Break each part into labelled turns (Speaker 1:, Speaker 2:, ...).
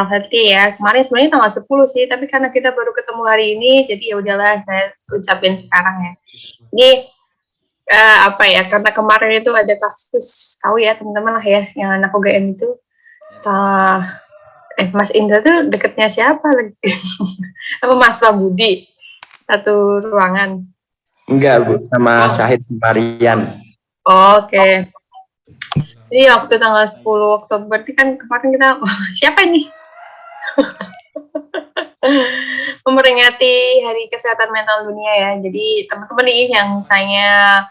Speaker 1: Healthy ya. Kemarin sebenarnya tanggal 10 sih, tapi karena kita baru ketemu hari ini, jadi ya udahlah saya ucapin sekarang ya. Jadi apa ya? Karena kemarin itu ada kasus, tahu ya teman-teman lah ya, yang anak UGM itu. Mas Indra tuh deketnya siapa lagi? Apa Mas Wabudi? Satu ruangan.
Speaker 2: Enggak, Bu, sama Syahid Semparian.
Speaker 1: Oke. Jadi waktu tanggal 10 Oktober berarti kan kemarin kita siapa ini? Memperingati Hari Kesehatan Mental Dunia ya. Jadi teman-teman nih yang saya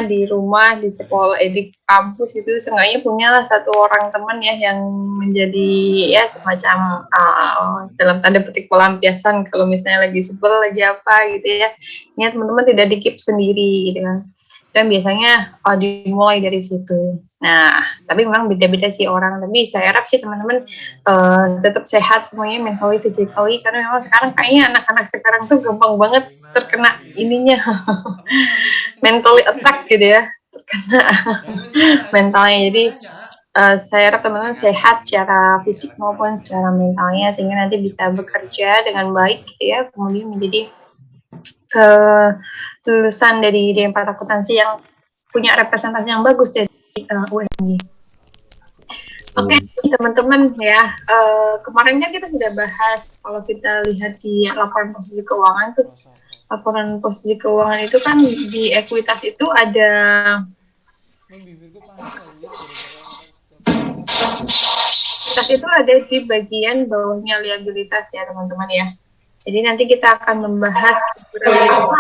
Speaker 1: di rumah, di sekolah, di kampus itu seenggaknya punya satu orang teman ya yang menjadi ya semacam dalam tanda petik pelampiasan kalau misalnya lagi sebel lagi apa gitu ya. Ini teman-teman tidak di-keep sendiri gitu kan. Dan biasanya dimulai dari situ. Nah, tapi memang beda-beda sih orang. Tapi saya harap sih teman-teman tetap sehat semuanya, mentally, physically, karena memang sekarang kayaknya anak-anak sekarang tuh gampang banget terkena ininya mentally attack gitu ya, terkena mentalnya. Jadi saya harap teman-teman sehat secara fisik maupun secara mentalnya sehingga nanti bisa bekerja dengan baik gitu ya, kemudian menjadi lulusan dari D4 akuntansi yang punya representasi yang bagus dari UNY. Oke, teman-teman ya, kemarin kan kita sudah bahas kalau kita lihat di laporan posisi keuangan tuh, laporan posisi keuangan itu kan di ekuitas itu ada di bagian bawahnya liabilitas ya teman-teman ya. Jadi nanti kita akan membahas beberapa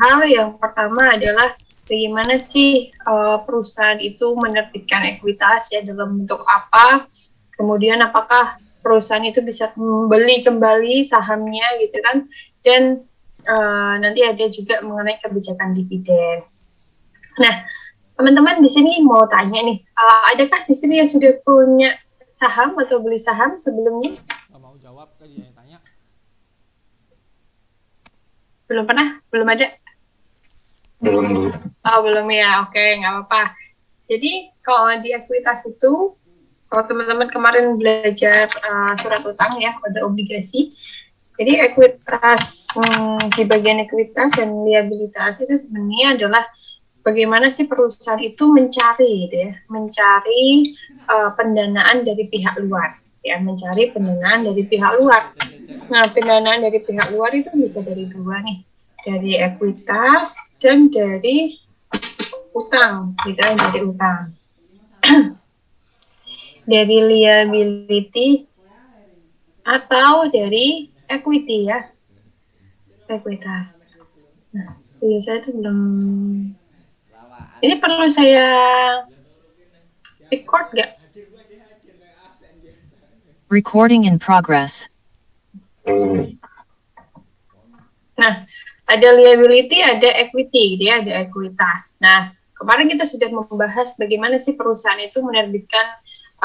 Speaker 1: hal. Yang pertama adalah bagaimana sih perusahaan itu menerbitkan ekuitas ya, dalam bentuk apa, kemudian apakah perusahaan itu bisa membeli kembali sahamnya gitu kan, dan nanti ada juga mengenai kebijakan dividen. Nah, teman-teman di sini mau tanya nih, adakah di sini yang sudah punya saham atau beli saham sebelumnya?
Speaker 3: Nggak mau jawab tadi yang tanya.
Speaker 1: Belum pernah? Belum ada?
Speaker 2: Belum.
Speaker 1: Oh, belum ya. Oke, nggak apa-apa. Jadi kalau di ekuitas itu, kalau teman-teman kemarin belajar surat utang ya, ada obligasi. Jadi ekuitas di bagian ekuitas dan liabilitas itu sebenarnya adalah bagaimana sih perusahaan itu mencari, gitu ya, mencari pendanaan dari pihak luar, ya, mencari pendanaan dari pihak luar. Nah, pendanaan dari pihak luar itu bisa dari dua nih, dari ekuitas dan dari utang, gitu kan, dari utang. Dari liability atau dari equity ya, ekuitas. Nah, saya itu belum. Ini perlu saya record nggak?
Speaker 4: Recording in progress.
Speaker 1: Nah, ada liability, ada equity, dia ada ekuitas. Nah, kemarin kita sudah membahas bagaimana sih perusahaan itu menerbitkan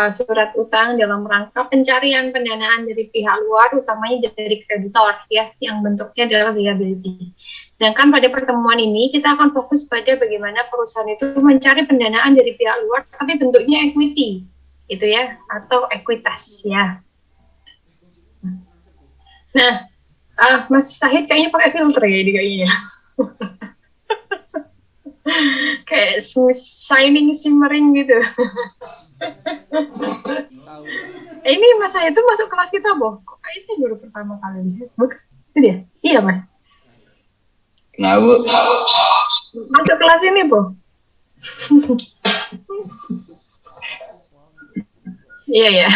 Speaker 1: surat utang dalam rangka pencarian pendanaan dari pihak luar, utamanya dari kreditor ya, yang bentuknya adalah liability. Sedangkan pada pertemuan ini kita akan fokus pada bagaimana perusahaan itu mencari pendanaan dari pihak luar, tapi bentuknya equity, gitu ya, atau ekuitas ya. Nah, Mas Syahid kayaknya pakai filter ya, kayaknya. Kayak shimmering gitu. Ini Mas Syahid itu masuk kelas kita, Boh. Kok kayaknya saya baru pertama kali lihat. Bukan? Itu dia? Iya, Mas.
Speaker 2: Kenapa?
Speaker 1: Masuk kelas ini, Boh. Iya ya.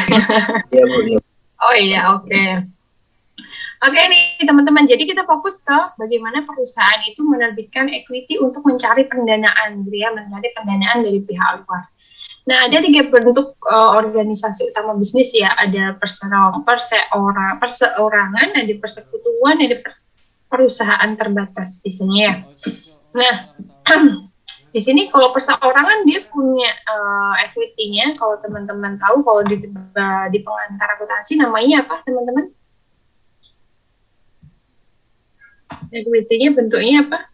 Speaker 2: Iya, Bu. Iya.
Speaker 1: Oh iya, oke. Oke nih teman-teman, jadi kita fokus ke bagaimana perusahaan itu menerbitkan equity untuk mencari pendanaan, gitu ya, mencari pendanaan dari pihak luar. Nah, ada 3 bentuk organisasi utama bisnis ya, ada perseorangan, ada persekutuan, ada perusahaan terbatas biasanya ya. Nah, di sini kalau perseorangan dia punya equity-nya, kalau teman-teman tahu, kalau di pengantar akuntansi namanya apa teman-teman? Equity-nya bentuknya apa?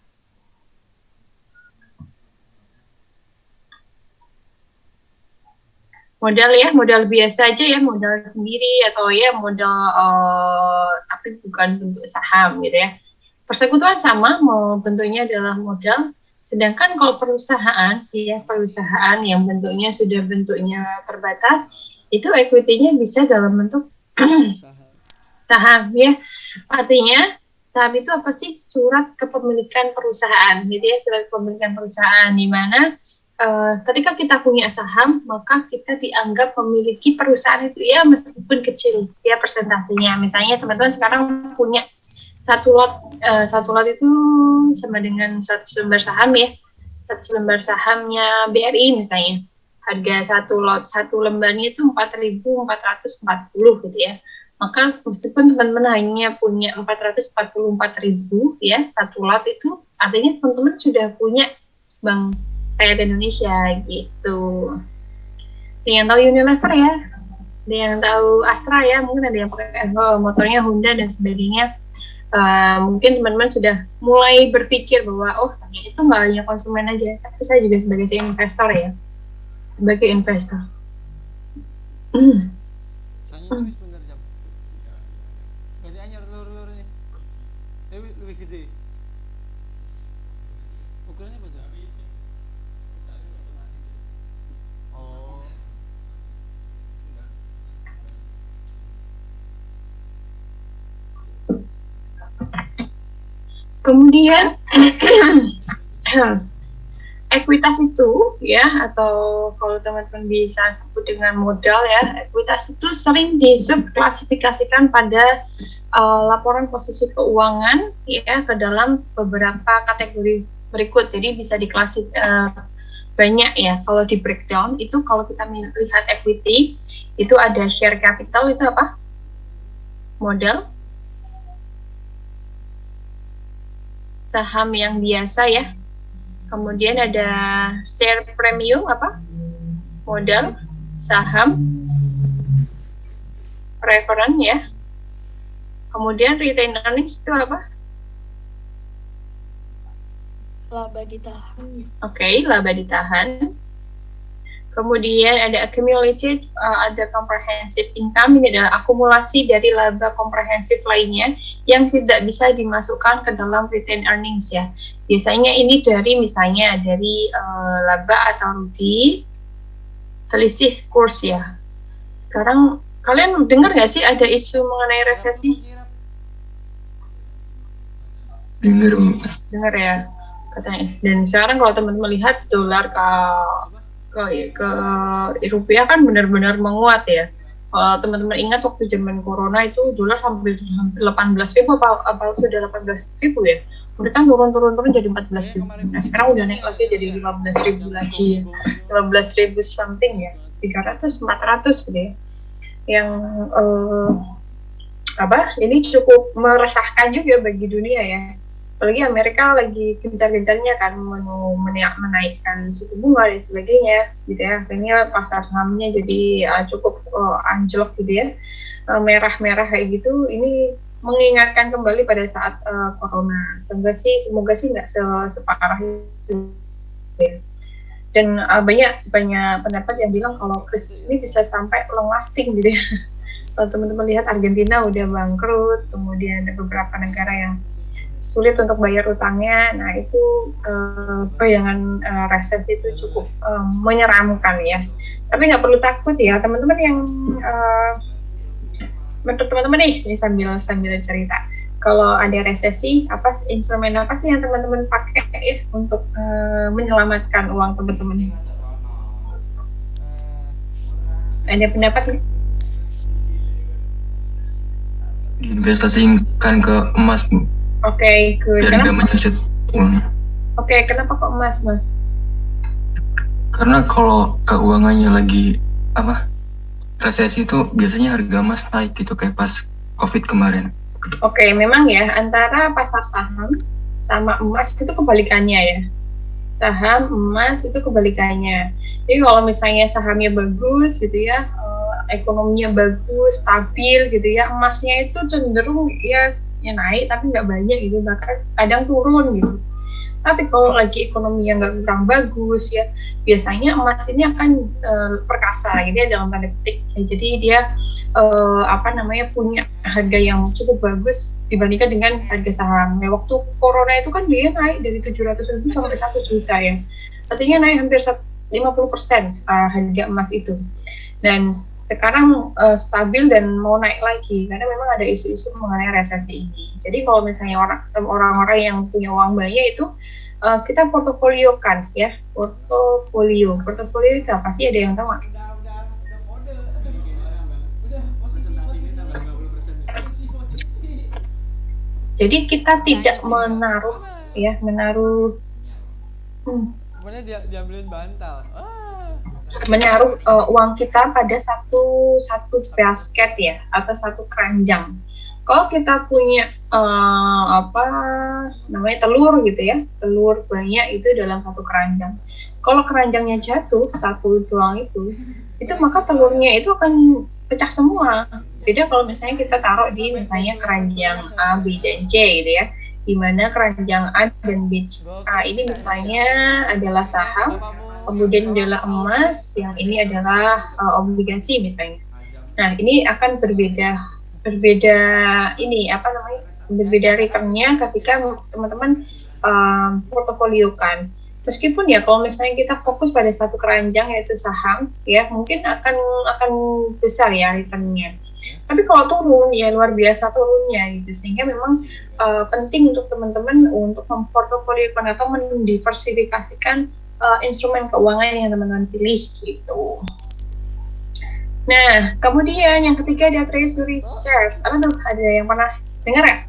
Speaker 1: Modal ya, modal biasa aja ya, modal sendiri atau ya modal tapi bukan bentuk saham gitu ya. Persekutuan sama, mau bentuknya adalah modal. Sedangkan kalau perusahaan, ya perusahaan yang bentuknya terbatas, itu equity-nya bisa dalam bentuk saham ya. Artinya saham itu apa sih? Surat kepemilikan perusahaan, gitu ya, surat kepemilikan perusahaan di mana ketika kita punya saham, maka kita dianggap memiliki perusahaan itu ya meskipun kecil ya persentasenya. Misalnya teman-teman sekarang punya satu lot itu sama dengan 100 lembar saham ya. 100 lembar sahamnya BRI misalnya. Harga satu lembarnya itu 4.440 gitu ya. Maka meskipun teman-teman hanya punya 444.000 ya, satu lot itu artinya teman-teman sudah punya Bank Rakyat Indonesia gitu. Ada yang tahu Unilever ya, ada yang tahu Astra ya, mungkin ada yang pakai motornya Honda dan sebagainya. Mungkin teman-teman sudah mulai berpikir bahwa saya itu nggak hanya konsumen aja, tapi saya juga sebagai investor ya, sebagai investor.
Speaker 3: Saya ini bener jam. Ganti anyar lur-lurnya. Lebih gede. Ukurannya berapa? Oh.
Speaker 1: Kemudian ekuitas itu ya, atau kalau teman-teman bisa sebut dengan modal ya, ekuitas itu sering disubklasifikasikan pada laporan posisi keuangan ya ke dalam beberapa kategori berikut. Jadi bisa banyak ya. Kalau di breakdown itu, kalau kita melihat equity itu ada share capital, itu apa? Modal. Saham yang biasa ya. Kemudian ada share premium, apa? Modal, saham, preference ya. Kemudian retained earnings itu apa?
Speaker 5: Laba ditahan.
Speaker 1: Oke, laba ditahan. Kemudian ada accumulated, ada comprehensive income, ini adalah akumulasi dari laba komprehensif lainnya yang tidak bisa dimasukkan ke dalam retained earnings ya. Biasanya ini misalnya dari laba atau rugi, selisih kurs ya. Sekarang kalian dengar nggak sih ada isu mengenai resesi? Dengar ya katanya. Dan sekarang kalau teman-teman lihat dolar ke rupiah kan benar-benar menguat ya. Kalau teman-teman ingat waktu zaman corona itu dolar sampai 18.000 apa sudah 18.000 ya. Kemudian kan turun jadi 14.000. Nah sekarang udah naik lagi jadi 15.000 lagi ya. 15.000 something ya. 300, 400 gitu ya. Yang ini cukup meresahkan juga bagi dunia ya. Apalagi Amerika lagi gencar-gencarnya kan menaikkan suku bunga dan sebagainya gitu ya. Akhirnya pasar sahamnya jadi cukup anjlok gitu ya, merah-merah kayak gitu. Ini mengingatkan kembali pada saat corona. Semoga sih nggak separah itu ya. Dan banyak pendapat yang bilang kalau krisis ini bisa sampai long lasting gitu ya. Kalau teman-teman lihat Argentina udah bangkrut, kemudian ada beberapa negara yang sulit untuk bayar utangnya. Nah itu bayangan resesi itu cukup menyeramkan ya. Tapi nggak perlu takut ya teman-teman yang menurut teman-teman nih sambil cerita. Kalau ada resesi, instrumen apa sih yang teman-teman pakai ya untuk menyelamatkan uang teman-teman? Ada pendapat nggak?
Speaker 6: Investasikan ke emas, Bu.
Speaker 1: Oke,
Speaker 6: biar nggak menyusut uangnya.
Speaker 1: Oke, kenapa kok emas, Mas?
Speaker 6: Karena kalau keuangannya lagi resesi itu biasanya harga emas naik gitu kayak pas COVID kemarin.
Speaker 1: Oke, memang ya antara pasar saham sama emas itu kebalikannya ya. Saham, emas itu kebalikannya. Jadi kalau misalnya sahamnya bagus gitu ya, ekonominya bagus, stabil gitu ya, emasnya itu cenderung ya naik tapi nggak banyak gitu, bahkan kadang turun gitu. Tapi kalau lagi ekonomi yang nggak kurang bagus ya, biasanya emas ini akan perkasa gitu ya dalam tanda petik. Ya, jadi dia punya harga yang cukup bagus dibandingkan dengan harga saham. Ya, waktu corona itu kan dia naik dari 700.000 sampai 1 juta ya. Artinya naik hampir 50% harga emas itu. Dan sekarang stabil dan mau naik lagi karena memang ada isu-isu mengenai resesi ini. Jadi kalau misalnya orang-orang yang punya uang banyak itu kita portofoliokan ya, portofolio itu apa sih, ada yang tahu nggak?
Speaker 3: Udah kode. Udah posisi.
Speaker 1: Jadi kita tidak menaruh
Speaker 3: Pokoknya diambilin bantal.
Speaker 1: menaruh uang kita pada satu basket ya atau satu keranjang. Kalau kita punya telur gitu ya, telur banyak itu dalam satu keranjang. Kalau keranjangnya jatuh satu doang itu maka telurnya itu akan pecah semua. Beda kalau misalnya kita taruh di misalnya keranjang A, B, dan C gitu ya. Di mana keranjang A dan B, A ini misalnya adalah saham, kemudian adalah emas, yang ini adalah obligasi misalnya. Nah, ini akan berbeda returnnya ketika teman-teman portofoliokan. Meskipun ya kalau misalnya kita fokus pada satu keranjang yaitu saham, ya mungkin akan besar ya returnnya. Tapi kalau turun ya luar biasa turunnya gitu, sehingga memang penting untuk teman-teman untuk memportofoliokan atau mendiversifikasikan instrumen keuangan yang teman-teman pilih gitu. Nah, kemudian yang ketiga ada treasury shares. Apa tuh? Ada yang pernah dengar nggak?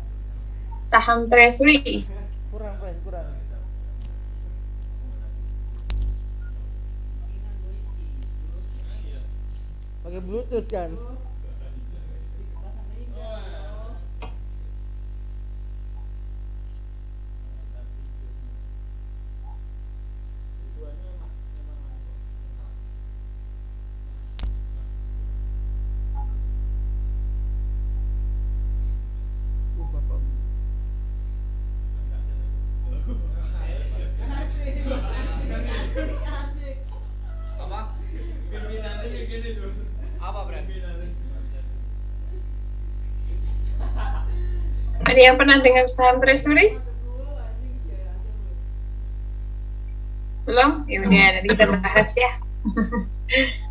Speaker 1: Saham treasury.
Speaker 3: Kurang. Pakai Bluetooth kan?
Speaker 1: Ada yang pernah dengar saham treasury? Belum? Ya udah, nanti kita bahas ya.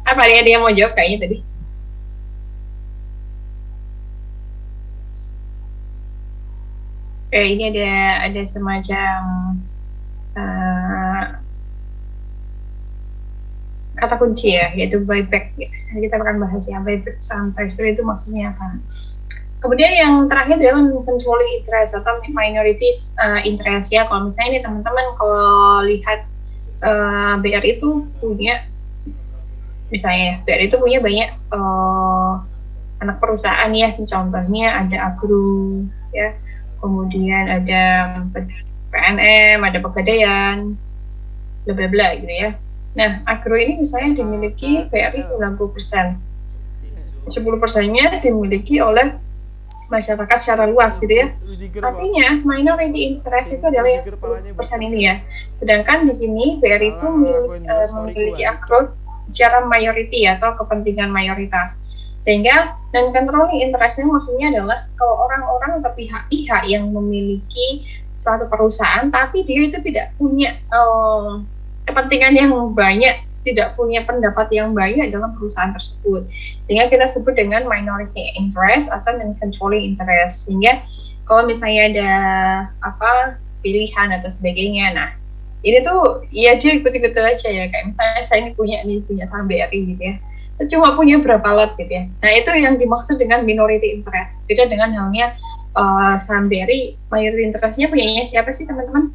Speaker 1: Apa ada yang mau jawab kayaknya tadi? Ini ada semacam kata kunci ya, yaitu buyback. Nanti kita akan bahas ya, buyback saham treasury itu maksudnya apa. Kemudian yang terakhir adalah controlling interest atau minorities interest ya. Kalau misalnya ini teman-teman kalau lihat BRI itu punya, misalnya BRI itu punya banyak anak perusahaan ya. Contohnya ada Agro ya, kemudian ada PNM, ada Pegadaian, bla bla bla gitu ya. Nah, Agro ini misalnya dimiliki BRI 90%. 10%-nya dimiliki oleh masyarakat secara luas gitu ya. Artinya minority interest itu adalah yang 10% ini ya. Sedangkan di sini BRI itu memiliki Agro secara mayority atau kepentingan mayoritas. Sehingga dan controlling interest-nya maksudnya adalah kalau orang-orang atau pihak-pihak yang memiliki suatu perusahaan tapi dia itu tidak punya kepentingan yang banyak, tidak punya pendapat yang banyak dalam perusahaan tersebut, sehingga kita sebut dengan minority interest atau non-controlling interest. Sehingga kalau misalnya ada pilihan atau sebagainya, nah ini tuh ya dia ikut-ikut aja ya, kayak misalnya saya ini punya saham BRI gitu ya, cuma punya berapa lot gitu ya. Nah itu yang dimaksud dengan minority interest. Beda dengan halnya saham BRI, minority interestnya punyanya siapa sih teman-teman?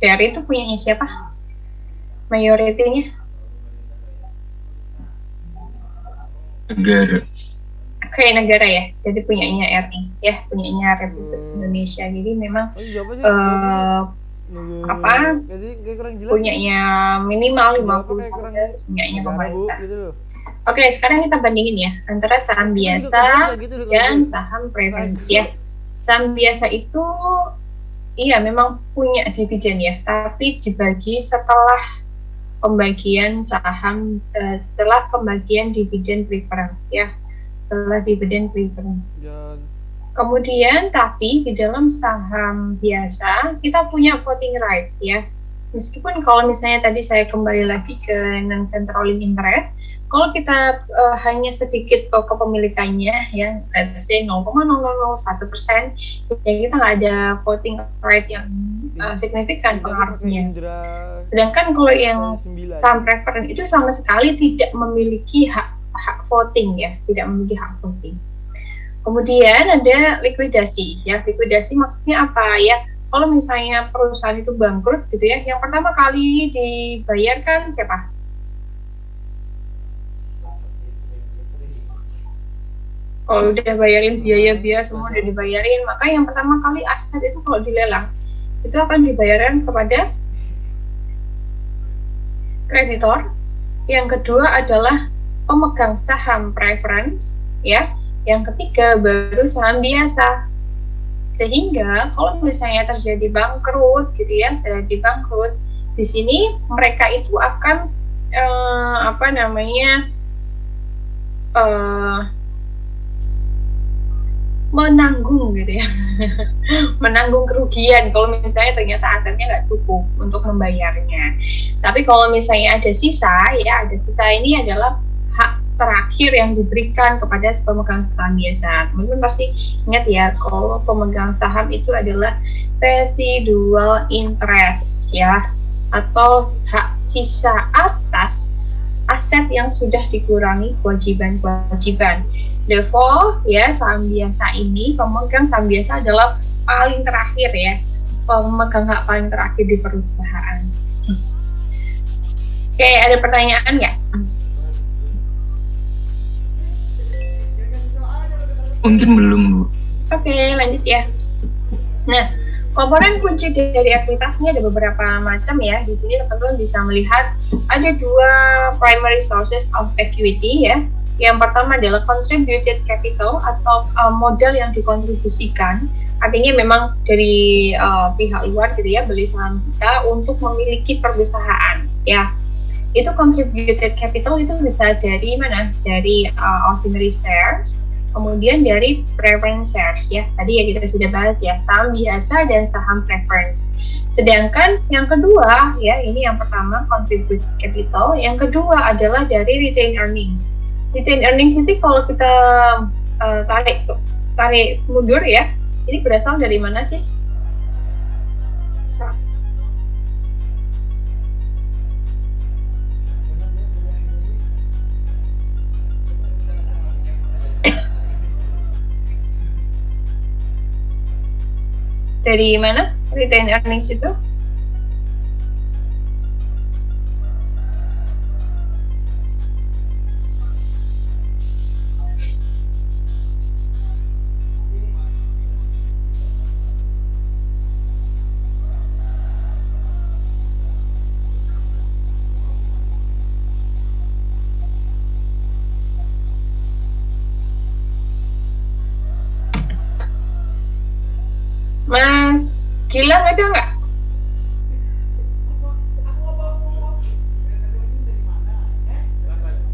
Speaker 1: BRI itu punyanya siapa? Mayoritinya?
Speaker 6: Negara.
Speaker 1: Oke, negara ya. Jadi punyanya RI ya, punyanya Republik Indonesia. Jadi memang punyanya minimal 50%, punyanya pemerintah. Oke, sekarang kita bandingin ya antara saham biasa dan saham preference ya. Saham biasa itu iya memang punya dividen ya, tapi dibagi setelah pembagian saham setelah pembagian dividen preference ya. Setelah dividen preference. Kemudian tapi di dalam saham biasa kita punya voting right ya. Meskipun kalau misalnya tadi saya kembali lagi ke non-controlling interest, kalau kita hanya sedikit kepemilikannya ya, let's say 0,001%, ya kita nggak ada voting right yang signifikan pengaruhnya. Sedangkan kalau yang saham preference itu sama sekali tidak memiliki hak voting ya, tidak memiliki hak voting. Kemudian ada likuidasi ya. Likuidasi maksudnya apa ya? Kalau misalnya perusahaan itu bangkrut gitu ya, yang pertama kali dibayarkan siapa? Kalau udah bayarin biaya-biaya semua udah dibayarin, maka yang pertama kali aset itu kalau dilelang itu akan dibayarkan kepada kreditor. Yang kedua adalah pemegang saham preference ya. Yang ketiga baru saham biasa. Sehingga kalau misalnya terjadi bangkrut gitu ya, terjadi bangkrut di sini mereka itu akan menanggung gitu ya, menanggung kerugian kalau misalnya ternyata asetnya nggak cukup untuk membayarnya. Tapi kalau misalnya ada sisa ya, ada sisa ini adalah hak terakhir yang diberikan kepada pemegang saham biasa. Teman-teman pasti ingat ya, kalau pemegang saham itu adalah residual interest ya, atau hak sisa atas aset yang sudah dikurangi kewajiban-kewajiban. Therefore ya, saham biasa ini, pemegang saham biasa adalah paling terakhir ya, pemegang hak paling terakhir di perusahaan. Oke, ada pertanyaan nggak?
Speaker 6: Mungkin belum, Bu.
Speaker 1: Oke, lanjut ya. Nah, komponen kunci dari ekuitasnya ada beberapa macam ya. Di sini teman-teman bisa melihat ada dua primary sources of equity ya. Yang pertama adalah contributed capital atau modal yang dikontribusikan. Artinya memang dari pihak luar gitu ya, beli saham kita untuk memiliki perusahaan ya. Itu contributed capital itu bisa dari mana? Dari ordinary shares, kemudian dari preference shares ya. Tadi ya kita sudah bahas ya, saham biasa dan saham preference. Sedangkan yang kedua ya, ini yang pertama contributed capital, yang kedua adalah dari retained earnings. Retained earnings itu kalau kita tarik mundur ya, ini berasal dari mana sih? Dari mana retained earnings itu? Mas Gilang ada nggak?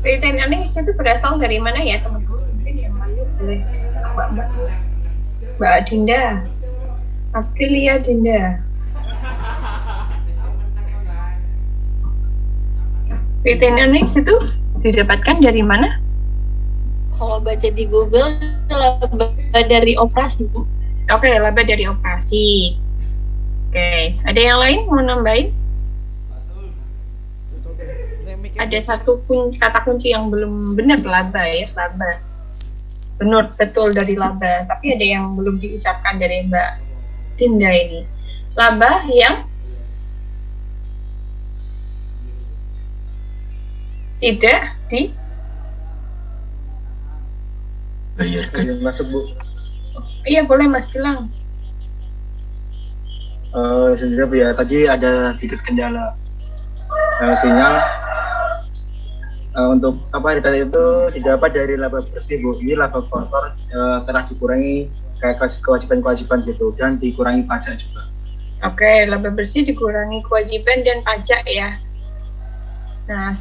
Speaker 1: Retained earnings itu berasal dari mana ya teman-teman? Mungkin yang lain boleh Mbak Dinda, Aprilia Dinda. Retained earnings itu didapatkan dari mana?
Speaker 5: Kalau baca di Google dari operasi, Bu.
Speaker 1: Oke, laba dari operasi. Oke, ada yang lain mau nambahin? Ada satu kata kunci yang belum benar, laba ya, laba. Benar, betul dari laba. Tapi ada yang belum diucapkan dari Mbak Dinda ini. Laba yang tidak
Speaker 6: Bayarkan.
Speaker 7: Masuk, Bu.
Speaker 1: Iya, boleh Mas Gilang.
Speaker 7: Sebenarnya Bu ya, tadi ada sedikit kendala sinyal. untuk apa return itu didapat dari laba bersih Bu. Ini laba kotor telah dikurangi kayak kewajiban-kewajiban gitu dan dikurangi pajak juga.
Speaker 1: Oke, laba bersih dikurangi kewajiban dan pajak ya. Nah,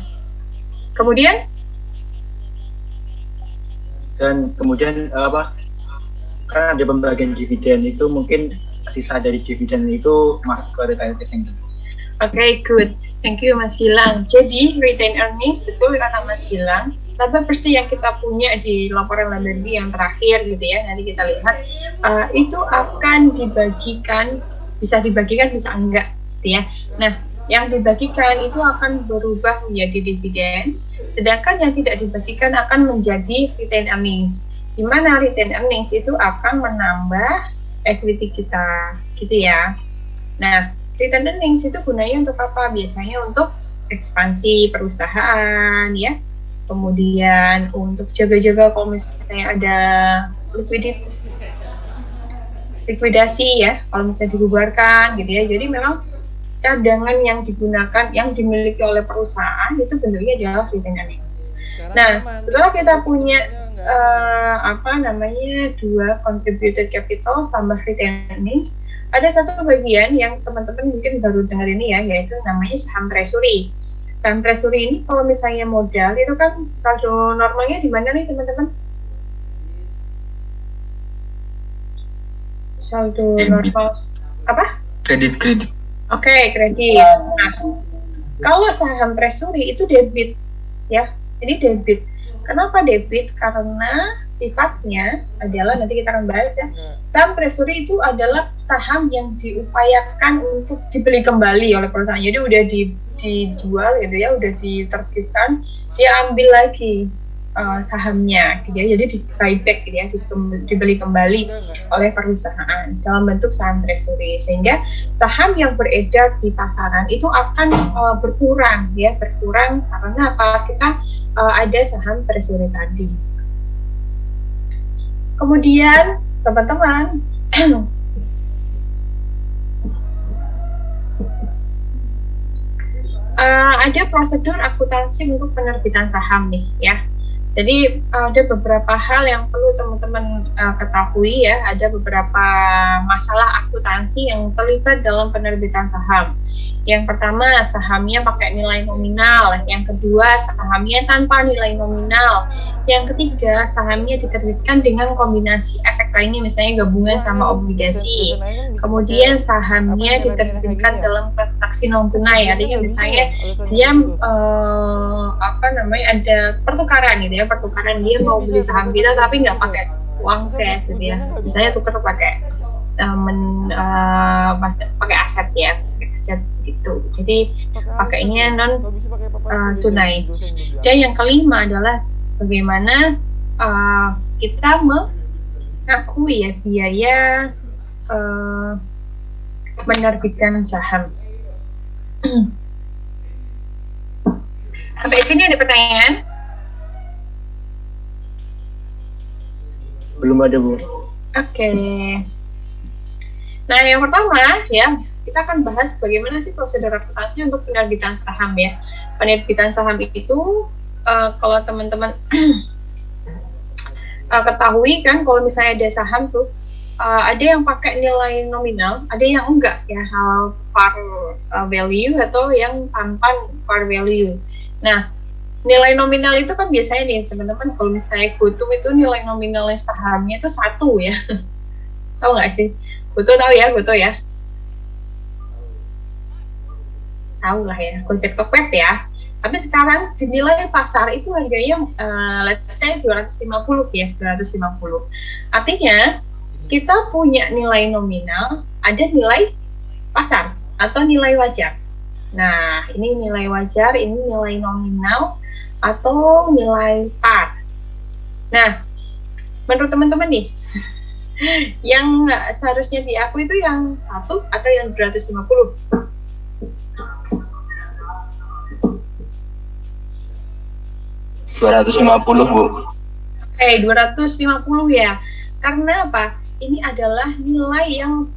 Speaker 1: kemudian
Speaker 7: kan ada pembagian dividen itu mungkin sisa dari dividen itu masuk ke retained earnings.
Speaker 1: Oke, good. Thank you Mas Gilang. Jadi retained earnings betul kata Mas Gilang. Laba bersih yang kita punya di laporan laba bersih yang terakhir gitu ya. Nanti kita lihat itu akan dibagikan, bisa dibagikan bisa enggak gitu ya. Nah, yang dibagikan itu akan berubah menjadi dividen, sedangkan yang tidak dibagikan akan menjadi retained earnings. Di mana retained earnings itu akan menambah equity kita, gitu ya. Nah, retained earnings itu gunanya untuk apa? Biasanya untuk ekspansi perusahaan, ya. Kemudian untuk jaga-jaga kalau misalnya ada likuidasi ya, kalau misalnya dibubarkan, gitu ya. Jadi memang cadangan yang digunakan, yang dimiliki oleh perusahaan itu bentuknya adalah retained earnings. Nah, setelah kita punya dua contributed capital tambah retained earnings, ada satu bagian yang teman-teman mungkin baru dengar ini ya, yaitu namanya saham treasury. Saham treasury ini kalau misalnya modal itu kan saldo normalnya di mana nih teman-teman? Saldo normal apa?
Speaker 6: Kredit.
Speaker 1: Oke, kredit. Nah, kalau saham treasury itu debit ya. Ini debit. Kenapa debit? Karena sifatnya adalah, nanti kita akan bahas ya, saham treasury itu adalah saham yang diupayakan untuk dibeli kembali oleh perusahaan. Jadi udah dijual gitu ya, udah diterbitkan, dia ambil lagi sahamnya gitu ya. Jadi di buyback gitu ya, dibeli kembali oleh perusahaan dalam bentuk saham treasury, sehingga saham yang beredar di pasaran itu akan berkurang karena apa? Kita ada saham treasury tadi. Kemudian teman-teman ada prosedur akuntansi untuk penerbitan saham nih ya. Jadi ada beberapa hal yang perlu teman-teman ketahui ya. Ada beberapa masalah akuntansi yang terlibat dalam penerbitan saham. Yang pertama, sahamnya pakai nilai nominal. Yang kedua, sahamnya tanpa nilai nominal. Yang ketiga, sahamnya diterbitkan dengan kombinasi efek lainnya, misalnya gabungan sama obligasi. Kemudian sahamnya diterbitkan dalam transaksi non tunai, artinya misalnya dia ada pertukaran gitu ya, pertukaran dia mau beli saham kita tapi nggak pakai uang cash gitu ya, misalnya tukar pakai pakai aset ya, aset gitu. Jadi pakainya non tunai. Dan yang kelima adalah bagaimana kita mengakui ya biaya menerbitkan saham. Sampai sini ada pertanyaan?
Speaker 7: Belum ada Bu.
Speaker 1: Oke. Nah, yang pertama ya, kita akan bahas bagaimana sih prosedur akuntansi untuk penerbitan saham ya. Penerbitan saham itu kalau teman-teman ketahui kan, kalau misalnya ada saham tuh ada yang pakai nilai nominal, ada yang enggak ya, hal par value atau yang tanpa par value. Nah, nilai nominal itu kan biasanya nih teman-teman, kalau misalnya GoTo itu nilai nominalnya sahamnya itu 1 ya. Tahu nggak sih? GoTo tahu ya, GoTo ya? Tahu lah ya, Gojek Tokped ya. Tapi sekarang dinilai pasar itu harganya let's say 250 ya, 250. Artinya kita punya nilai nominal, ada nilai pasar atau nilai wajar. Nah, ini nilai wajar, ini nilai nominal atau nilai par. Nah, menurut teman-teman nih, yang seharusnya diakui itu yang 1 atau yang 250?
Speaker 6: $250 Bu.
Speaker 1: Oke, 250 ya. Karena apa? Ini adalah nilai yang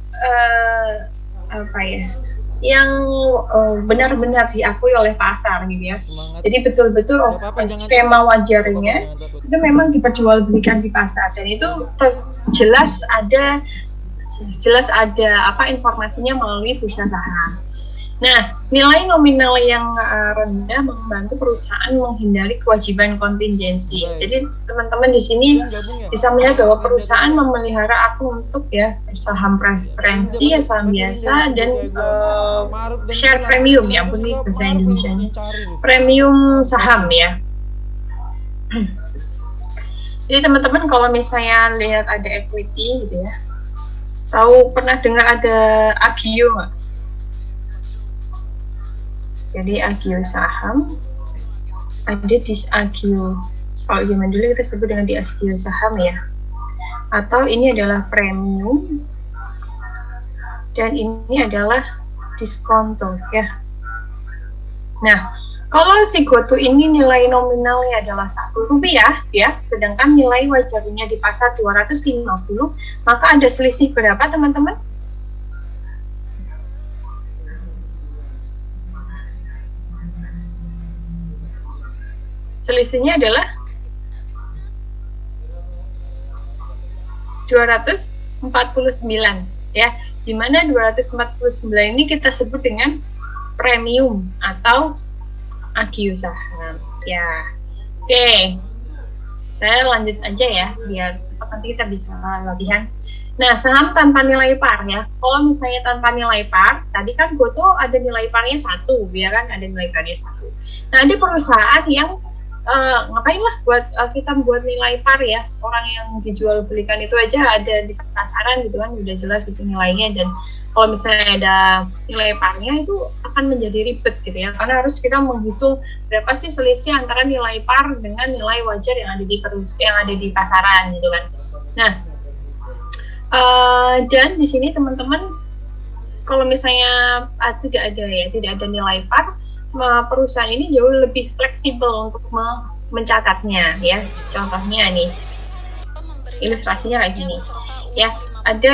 Speaker 1: benar-benar diakui oleh pasar gitu ya.
Speaker 3: Semangat.
Speaker 1: Jadi betul-betul
Speaker 3: Nggak apa-apa, jangan
Speaker 1: skema
Speaker 3: takut.
Speaker 1: wajarnya
Speaker 3: Jangan takut.
Speaker 1: itu memang diperjualbelikan di pasar, dan itu jelas ada informasinya melalui bursa saham. Nah, nilai nominal yang rendah membantu perusahaan menghindari kewajiban kontingensi.
Speaker 3: Baik.
Speaker 1: Jadi teman-teman di sini
Speaker 3: Gabung ya?
Speaker 1: bisa melihat bahwa perusahaan memelihara akun untuk saham preferensi, saham biasa, dan share premium ya, ampun ini bahasa Indonesianya. Premium saham ya. Jadi teman-teman kalau misalnya lihat ada equity gitu ya, pernah dengar ada Agio nggak? Jadi Agio saham, ada Disagio. Kalau zaman dulu kita sebut dengan Disagio saham ya. Atau ini adalah premium, dan ini adalah diskonto ya. Nah, kalau si GoTo ini nilai nominalnya adalah Rp1 ya, sedangkan nilai wajarnya di pasar 250, maka ada selisih berapa teman-teman? Selisihnya adalah 249 ya, dimana 249 ini kita sebut dengan premium atau Agio saham ya. Oke, saya lanjut aja ya biar cepat, nanti kita bisa latihan. Nah, saham tanpa nilai par ya. Kalau misalnya tanpa nilai par, tadi kan GoTo ada nilai parnya 1 ya kan, ada nilai parnya 1. Nah, ada perusahaan yang ngapain lah kita buat nilai par ya, orang yang dijual belikan itu aja ada di pasaran gitu kan, udah jelas itu nilainya, dan kalau misalnya ada nilai parnya itu akan menjadi ribet gitu ya, karena harus kita menghitung berapa sih selisih antara nilai par dengan nilai wajar yang ada di pasaran gitu kan. Nah, dan di sini teman-teman kalau misalnya tidak ada nilai par, perusahaan ini jauh lebih fleksibel untuk mencatatnya ya. Contohnya nih, ilustrasinya kayak gini ya, ada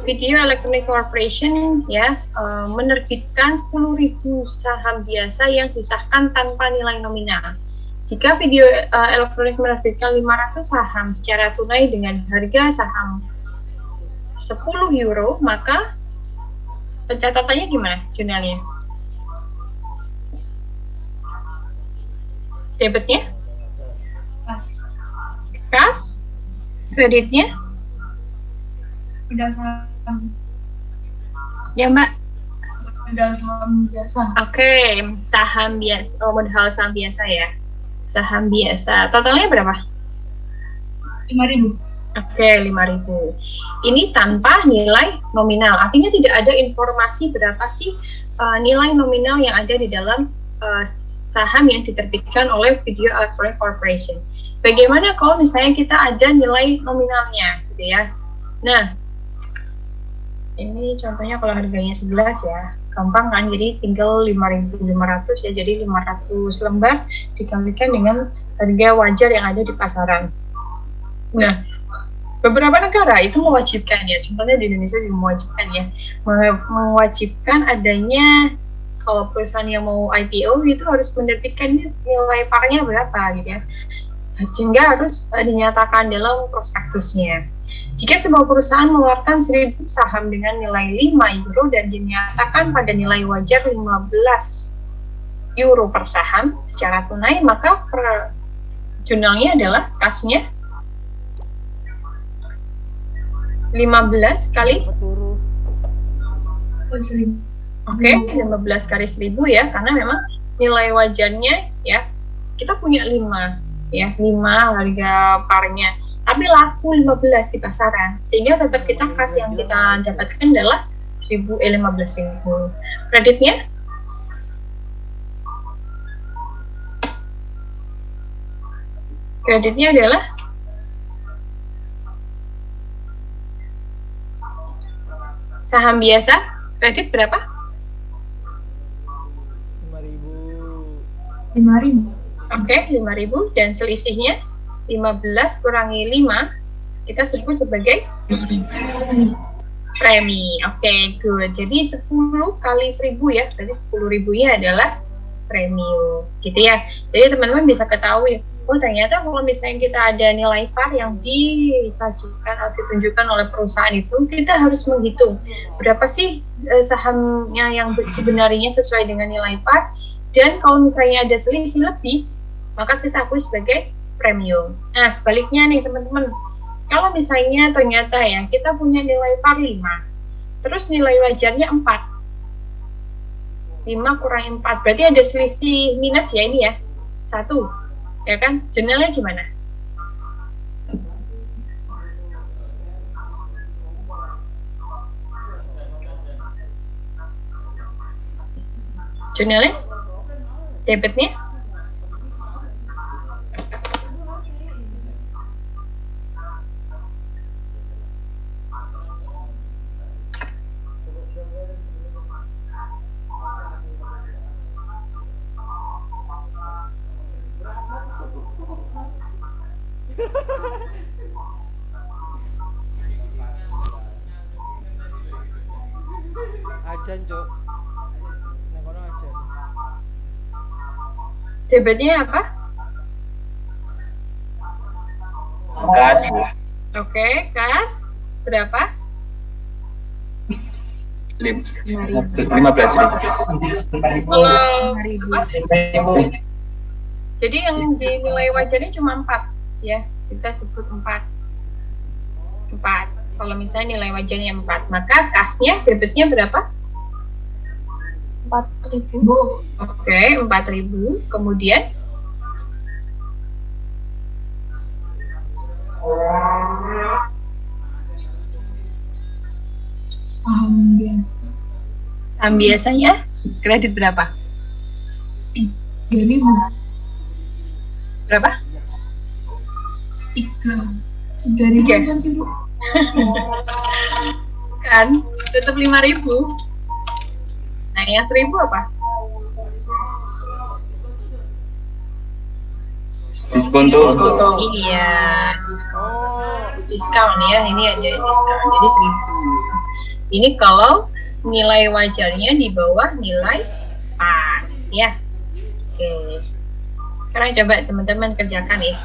Speaker 1: Video Electronic Corporation ya, menerbitkan 10.000 saham biasa yang disahkan tanpa nilai nominal. Jika Video Electronic menerbitkan 500 saham secara tunai dengan harga saham €10, maka pencatatannya gimana jurnalnya? Debitnya? Kas? Kreditnya?
Speaker 8: Modal saham.
Speaker 1: Ya Mbak?
Speaker 8: Modal saham biasa.
Speaker 1: Oke, saham biasa. Modal saham biasa ya. Saham biasa. Totalnya berapa?
Speaker 8: 5.000.
Speaker 1: Oke, 5.000. Ini tanpa nilai nominal. Artinya tidak ada informasi berapa sih nilai nominal yang ada di dalam saham yang diterbitkan oleh Video Electronic Corporation. Bagaimana kalau misalnya kita ada nilai nominalnya gitu ya. Nah, ini contohnya kalau harganya 11 ya, gampang kan, jadi tinggal 5.500 ya, jadi 500 lembar dikalikan dengan harga wajar yang ada di pasaran. Nah, beberapa negara itu mewajibkan ya, contohnya di Indonesia juga mewajibkan ya, mewajibkan adanya, kalau perusahaan yang mau IPO itu harus menerbitkan nilai parnya berapa gitu ya, sehingga harus dinyatakan dalam prospektusnya. Jika sebuah perusahaan mengeluarkan 1.000 saham dengan nilai €5 dan dinyatakan pada nilai wajar €15 per saham secara tunai, maka jurnalnya adalah kasnya 15 kali Oke, 15 kali 1.000 ya, karena memang nilai wajarnya ya, kita punya 5 ya, 5 harga parnya, tapi laku 15 di pasaran, sehingga tetap kita kas yang kita dapatkan adalah 15.000. Kreditnya? Kreditnya adalah saham biasa, kredit berapa?
Speaker 8: 5.000.
Speaker 1: Oke, 5.000, dan selisihnya 15 kurangi 5 kita sebut sebagai
Speaker 6: 2.000.
Speaker 1: Premi. Oke, good. Jadi 10 kali 1000 ya. Jadi 10.000-nya adalah premium. Gitu ya. Jadi teman-teman bisa ketahui, oh ternyata kalau misalnya kita ada nilai par yang disajikan atau ditunjukkan oleh perusahaan itu, kita harus menghitung berapa sih sahamnya yang sebenarnya sesuai dengan nilai par, dan kalau misalnya ada selisih lebih, maka kita akui sebagai premium. Nah, sebaliknya nih teman-teman, kalau misalnya ternyata ya kita punya nilai par 5, terus nilai wajarnya 4. 5 kurang 4, berarti ada selisih minus ya ini ya. 1. Ya kan? Jurnalnya gimana? Jurnalnya? Debitnya?
Speaker 3: Ajan, Cok. Nang kono ajan.
Speaker 1: Debitnya apa?
Speaker 6: Kas, Bu.
Speaker 1: Oke, kas berapa?
Speaker 6: 15.000.
Speaker 1: Kalau jadi yang dinilai wajarnya cuma 4 ya, kita sebut 4. Kalau misalnya nilai wajarnya 4, maka kasnya debitnya berapa?
Speaker 5: 4.000.
Speaker 1: Oke, 4.000. Kemudian
Speaker 8: Saham biasa.
Speaker 1: saham biasanya kredit berapa?
Speaker 8: 3.000.
Speaker 1: Berapa?
Speaker 8: 3.000 kan sih, Bu?
Speaker 1: Kan tetap 5.000. Nah, yang 1.000 apa?
Speaker 6: Diskon tuh.
Speaker 1: Iya,
Speaker 3: Oh,
Speaker 1: diskon ya. Ini ada diskon. Jadi 1.000. Ini kalau nilai wajarnya di bawah nilai par, ya. Oke. Sekarang coba teman-teman kerjakan ya.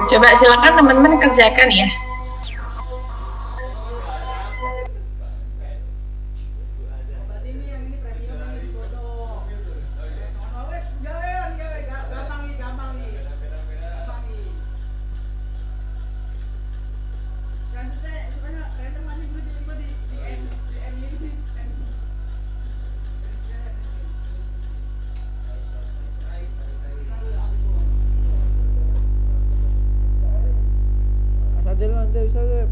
Speaker 1: Coba silakan teman-teman kerjakan ya.
Speaker 3: Sadel nanti bisa deh.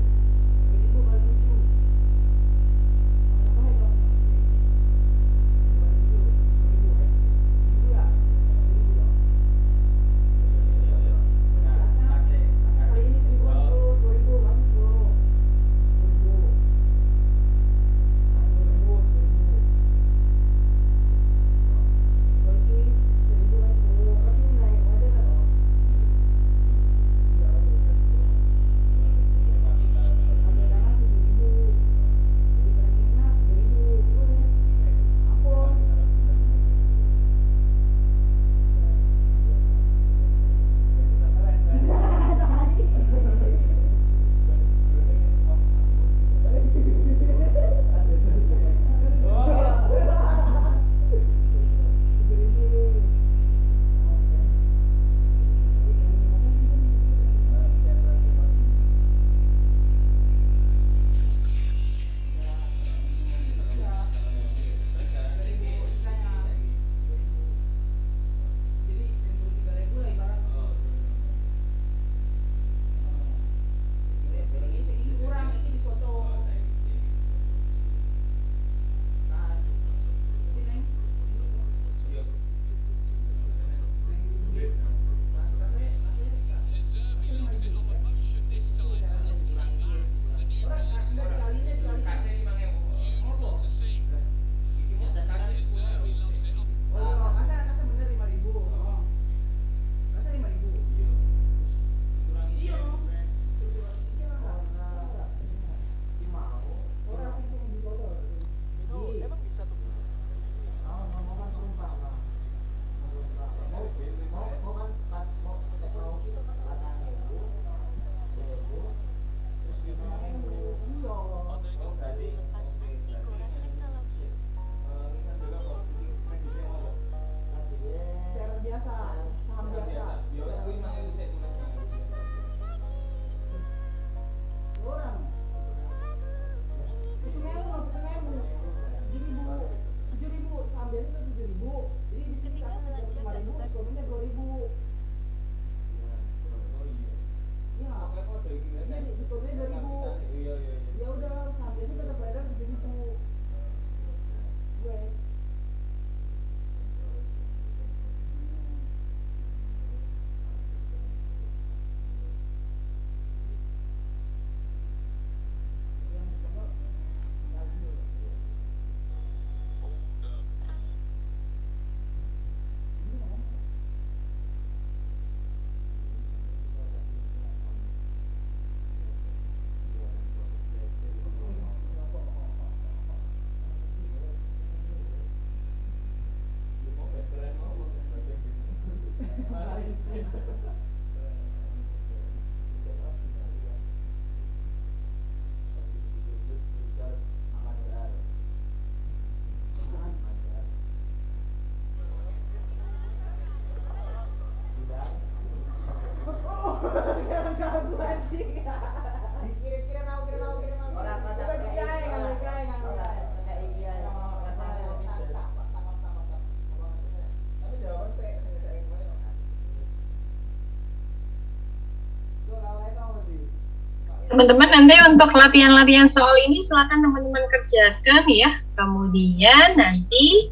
Speaker 1: Teman-teman, nanti untuk latihan-latihan soal ini silakan teman-teman kerjakan ya. Kemudian nanti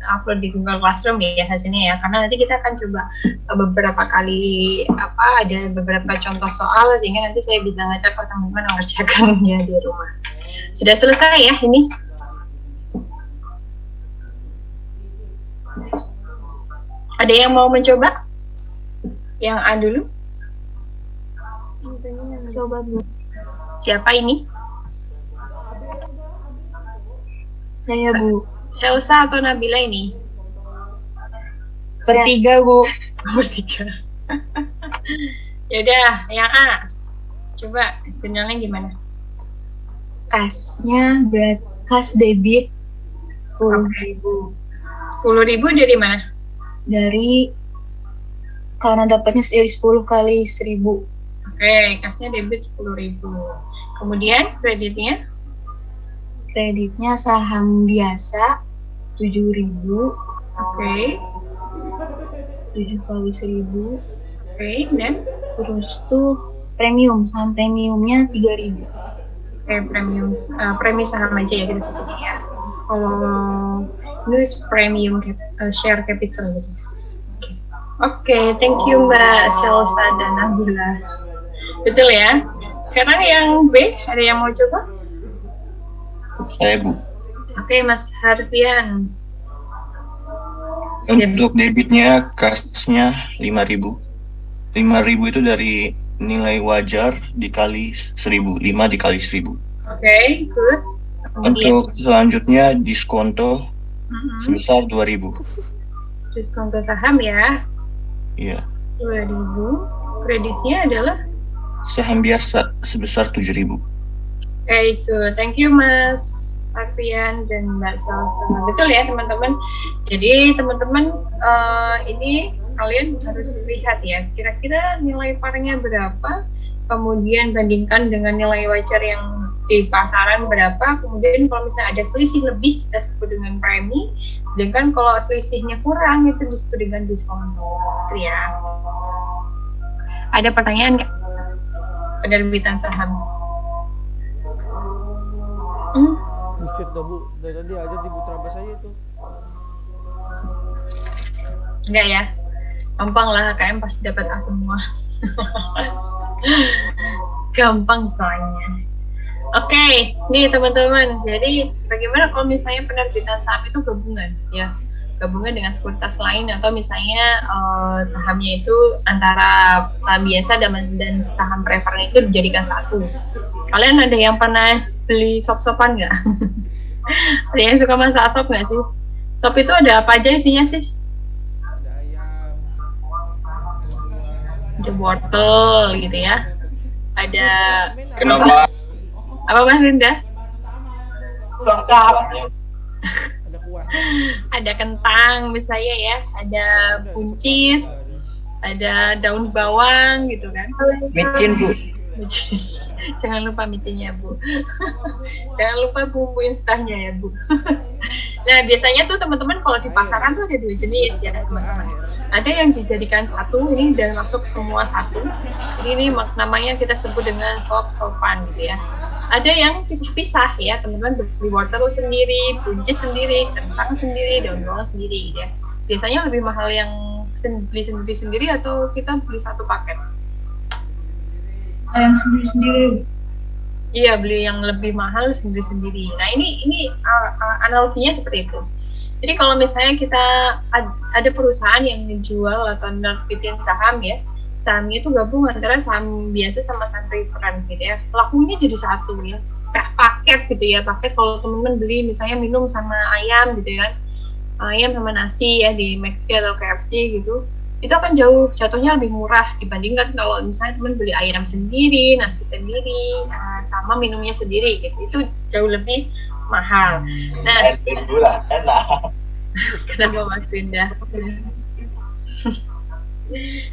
Speaker 1: upload di Google Classroom ya hasilnya ya. Karena nanti kita akan coba beberapa kali ada beberapa contoh soal sehingga nanti saya bisa ngajak ke teman-teman mengerjakannya di rumah. Sudah selesai ya ini? Ada yang mau mencoba? Yang A dulu?
Speaker 5: Coba Bu.
Speaker 1: Siapa ini?
Speaker 5: Saya Bu.
Speaker 1: Selsa atau Nabila ini?
Speaker 5: Bertiga Bu.
Speaker 1: Bertiga. Yaudah, yang A. Coba jurnalnya gimana?
Speaker 5: Kasnya kas debit 10.000
Speaker 1: 10.000 dari mana?
Speaker 5: dari karena dapatnya dari 10 kali 1.000.
Speaker 1: Oke, kasnya debit 10.000. Kemudian kreditnya?
Speaker 5: Kreditnya saham biasa 7.000.
Speaker 1: Oke.
Speaker 5: 7 kali 1.000.
Speaker 1: Oke, dan?
Speaker 5: Terus tuh premium, saham premiumnya 3.000.
Speaker 1: Oke, premi saham aja ya kita sebutnya ya. Kalau ini premium share capital gitu. Oke, thank you Mbak Selsa dan Nabila. Betul ya? Sekarang yang B, ada yang mau coba?
Speaker 6: Saya Bu.
Speaker 1: Oke, Mas Harfian.
Speaker 6: Untuk debitnya kasnya 5.000. 5.000 itu dari nilai wajar dikali 1.000. 5 dikali 1.000.
Speaker 1: Oke, good. Kemudian,
Speaker 6: Untuk selanjutnya diskonto sebesar 2.000.
Speaker 1: diskonto saham ya,
Speaker 6: Iya.
Speaker 1: 2.000. Kreditnya adalah?
Speaker 6: Saham biasa sebesar 7.000.
Speaker 1: Oke, good. Thank you Mas Harfian dan Mbak Salsa. Betul ya teman-teman. Jadi teman-teman ini kalian harus lihat ya, kira-kira nilai parnya berapa, kemudian bandingkan dengan nilai wajar yang di pasaran berapa, kemudian kalau misalnya ada selisih lebih kita sebut dengan premi, sedangkan kalau selisihnya kurang itu disebut dengan diskonto. Gitu ya. Ada pertanyaan nggak? Penerbitan saham.
Speaker 3: Buset dah Bu, dari tadi aja di Butrabas aja itu.
Speaker 1: Enggak ya? Gampang lah, KM pasti dapat A semua. Gampang soalnya. Oke, nih teman-teman. Jadi bagaimana kalau misalnya penerbitan saham itu gabungan, ya? Gabungan dengan sekuritas lain atau misalnya sahamnya itu antara saham biasa dan saham preferred itu dijadikan satu. Kalian ada yang pernah beli sop-sopan nggak? Ada yang suka masak sop nggak sih? Sop itu ada apa aja isinya sih?
Speaker 3: Ada ayam,
Speaker 1: Ada wortel gitu ya. Ada
Speaker 7: Kenapa?
Speaker 1: apa Mas Rinda?
Speaker 3: ada kuah.
Speaker 1: Ada kentang misalnya ya, ada buncis, ada daun bawang gitu kan.
Speaker 2: Micin Bu.
Speaker 1: Micin. Jangan lupa micinnya Bu. Jangan lupa bumbu instannya ya Bu. Nah biasanya tuh teman-teman kalau di pasaran tuh ada 2 jenis ya teman-teman. Ada yang dijadikan satu, ini dan masuk semua satu. Jadi ini namanya kita sebut dengan sop-sopan gitu ya. Ada yang pisah-pisah ya teman-teman, beli wortel sendiri, buncis sendiri, kentang sendiri, daun bawang sendiri gitu ya. Biasanya lebih mahal yang beli sendiri-sendiri atau kita beli satu paket?
Speaker 8: Yang sendiri-sendiri.
Speaker 1: Iya, beli yang lebih mahal sendiri-sendiri. Nah, ini analoginya seperti itu. Jadi kalau misalnya kita ada perusahaan yang menjual atau nerbitin saham ya, sahamnya itu gabung antara saham biasa sama saham preferred gitu ya. Lakunya jadi satu ya. Kayak paket gitu ya. Paket kalau teman-teman beli misalnya minum sama ayam gitu ya. Ayam sama nasi ya di McD atau KFC gitu. Itu akan jatuhnya lebih murah dibandingkan kalau misalnya teman beli ayam sendiri, nasi sendiri, sama minumnya sendiri gitu. Itu jauh lebih mahal. Nah, kenapa Mas Rinda?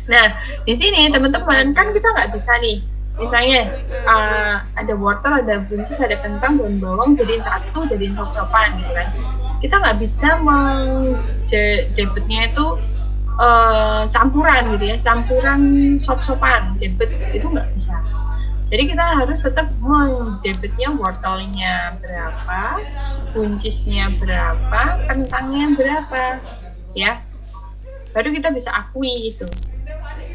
Speaker 1: Nah, di sini teman-teman kan kita nggak bisa nih, misalnya ada wortel, ada buncis, ada kentang, daun bawang jadiin satu, jadiin sop-sopan gitu kan. Kita nggak bisa debetnya itu campuran gitu ya, campuran sop-sopan, debet itu nggak bisa. Jadi kita harus tetap debetnya wortelnya berapa, buncisnya berapa, kentangnya berapa, ya. Baru kita bisa akui itu.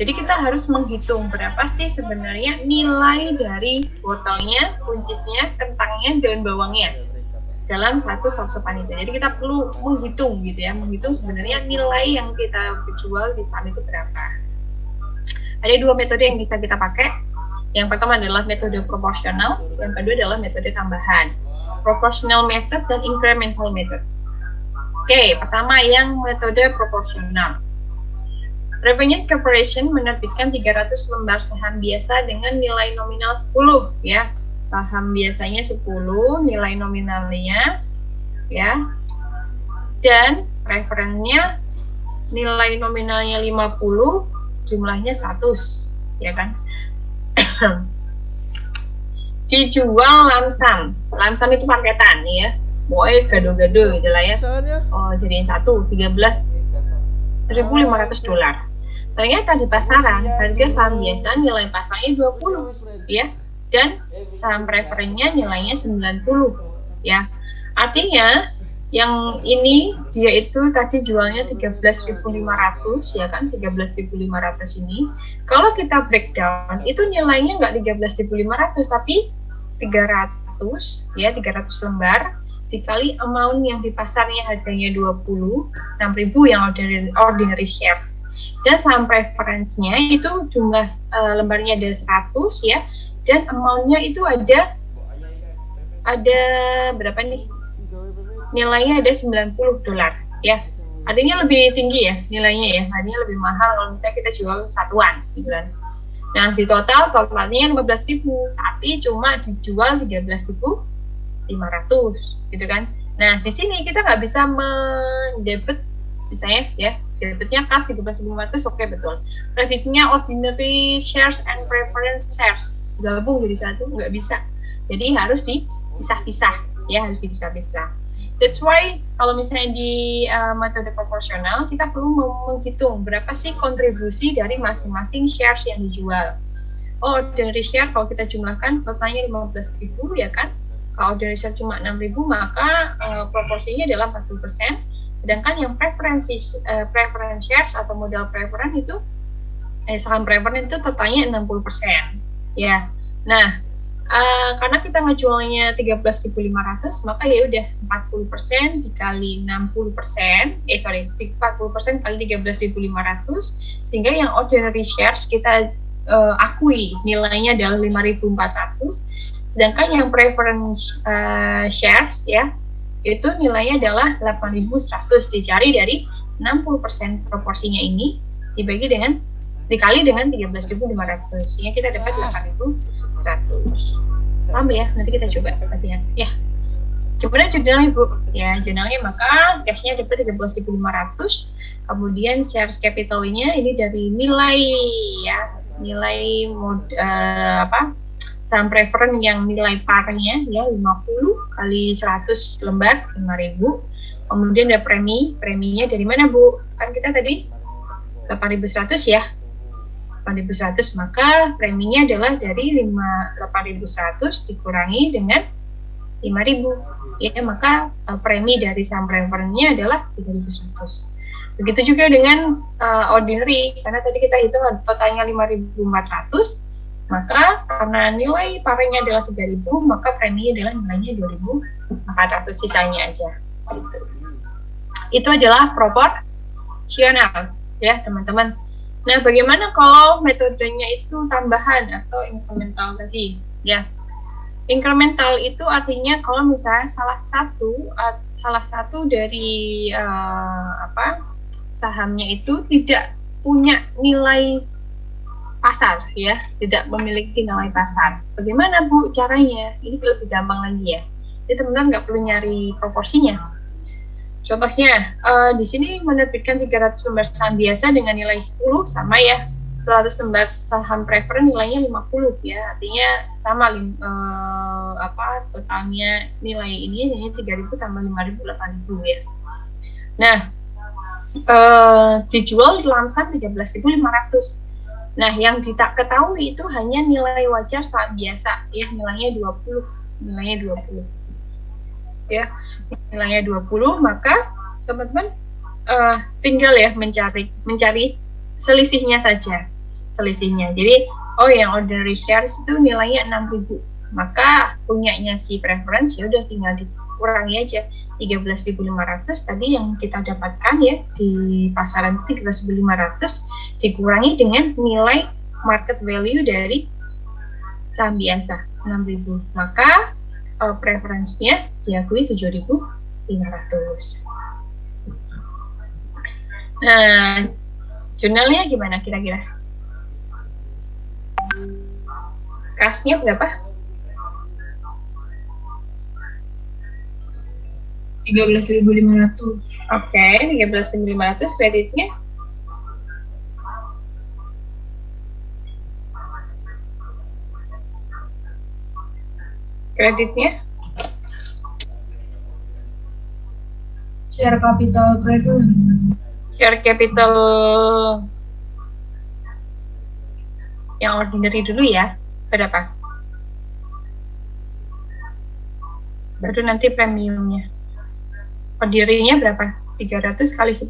Speaker 1: Jadi kita harus menghitung berapa sih sebenarnya nilai dari wortelnya, buncisnya, kentangnya, daun bawangnya dalam satu sop-sopan itu. Jadi kita perlu menghitung gitu ya, menghitung sebenarnya nilai yang kita jual di saat itu berapa. Ada dua metode yang bisa kita pakai. Yang pertama adalah metode proporsional, yang kedua adalah metode tambahan. Proportional method dan incremental method. Oke, pertama yang metode proporsional. Revenue Corporation menerbitkan 300 lembar saham biasa dengan nilai nominal 10 ya. Saham biasanya 10, nilai nominalnya ya. Dan preferensinya nilai nominalnya 50, jumlahnya 100 ya kan. Dijual lamsam. Lamsam itu paketan ya. Pokoknya gado-gado gitu lah ya. Oh, jadiin satu, $13.500. Ternyata di pasaran harga saham biasa nilai pasarnya 20 ya, dan saham preferennya nilainya 90 ya. Artinya yang ini dia itu tadi jualnya 13.500 ya kan, 13.500 ini kalau kita breakdown itu nilainya nggak 13.500 tapi 300 ya, 300 lembar dikali amount yang di pasarnya harganya 20, 6.000 yang ordinary share. Dan saham preference-nya itu jumlah lembarnya ada 100 ya, dan amount-nya itu ada berapa nih? Nilainya ada $90 ya. Artinya lebih tinggi ya nilainya ya, artinya lebih mahal kalau misalnya kita jual satuan gitu kan. Nah, di totalnya 15.000, tapi cuma dijual 13.500 gitu kan. Nah, di sini kita nggak bisa mendebet misalnya ya, debitnya kas 13.500, oke betul. Kreditnya ordinary shares and preference shares gabung jadi satu, nggak bisa. Jadi harus dipisah-pisah ya, harus dipisah-pisah. That's why kalau misalnya di metode proporsional kita perlu menghitung berapa sih kontribusi dari masing-masing shares yang dijual. Oh, ordinary share kalau kita jumlahkan totalnya 15.000 ya kan. Kalau ordinary share cuma 6.000 maka proporsinya adalah 40%. Sedangkan yang preference shares atau modal preference itu saham preference itu totalnya 60% ya. Nah, karena kita ngejualnya 13.500 maka ya udah 40% dikali 60%, 40% kali 13.500 sehingga yang ordinary shares kita akui nilainya adalah 5.400, sedangkan yang preference shares ya itu nilainya adalah 8.100, dicari dari 60% proporsinya ini dikali dengan 13.500 sehingga kita dapat 8.100. Paham ya? Nanti kita coba latihan ya. Gimana jurnalnya Bu? Ya, jurnalnya maka cashnya dapat 13.500, kemudian shares capitalnya ini dari nilai ya, nilai saham preferen yang nilai parnya ya 50 kali 100 lembar 5.000. Kemudian ada preminya dari mana Bu? Kan kita tadi 8.100 ya. 8.100 maka preminya adalah dari 8.100 dikurangi dengan 5.000 ya, maka premi dari saham preferennya adalah 3.100. Begitu juga dengan ordinary, karena tadi kita hitung totalnya 5.400, maka karena nilai parenya adalah 3.000 maka preminya adalah nilainya 2.400, sisanya aja gitu. Itu adalah proporsional ya teman-teman. Nah, bagaimana kalau metodenya itu tambahan atau incremental tadi? Ya, incremental itu artinya kalau misalnya salah satu dari sahamnya itu tidak punya nilai pasar, ya, tidak memiliki nilai pasar. Bagaimana Bu caranya? Ini lebih gampang lagi ya. Jadi teman-teman nggak perlu nyari proporsinya. Contohnya, di sini menerbitkan 300 lembar saham biasa dengan nilai 10 sama ya. 100 lembar saham preference nilainya 50 ya. Artinya sama totalnya nilai ini 3.000 tambah 5.000 8.000 ya. Nah, dijual lamsam 13.500. Nah, yang kita ketahui itu hanya nilai wajar saham biasa ya, nilainya 20. Ya, nilainya 20, maka teman-teman tinggal ya mencari selisihnya saja. Jadi, yang ordinary shares itu nilainya 6.000. Maka punyanya si preference ya udah tinggal dikurangi aja 13.500 tadi yang kita dapatkan ya di pasaran 13.500 dikurangi dengan nilai market value dari saham biasa 6.000. Maka preferensinya diakui 7.500. Nah, jurnalnya gimana kira-kira? Kasnya berapa?
Speaker 8: 13.500.
Speaker 1: Oke, 13.500 kreditnya. Kreditnya
Speaker 8: Share capital preference.
Speaker 1: share capital yang ordinary dulu ya. Berapa? Baru nanti premiumnya. Ordinary-nya berapa? 300 kali 10?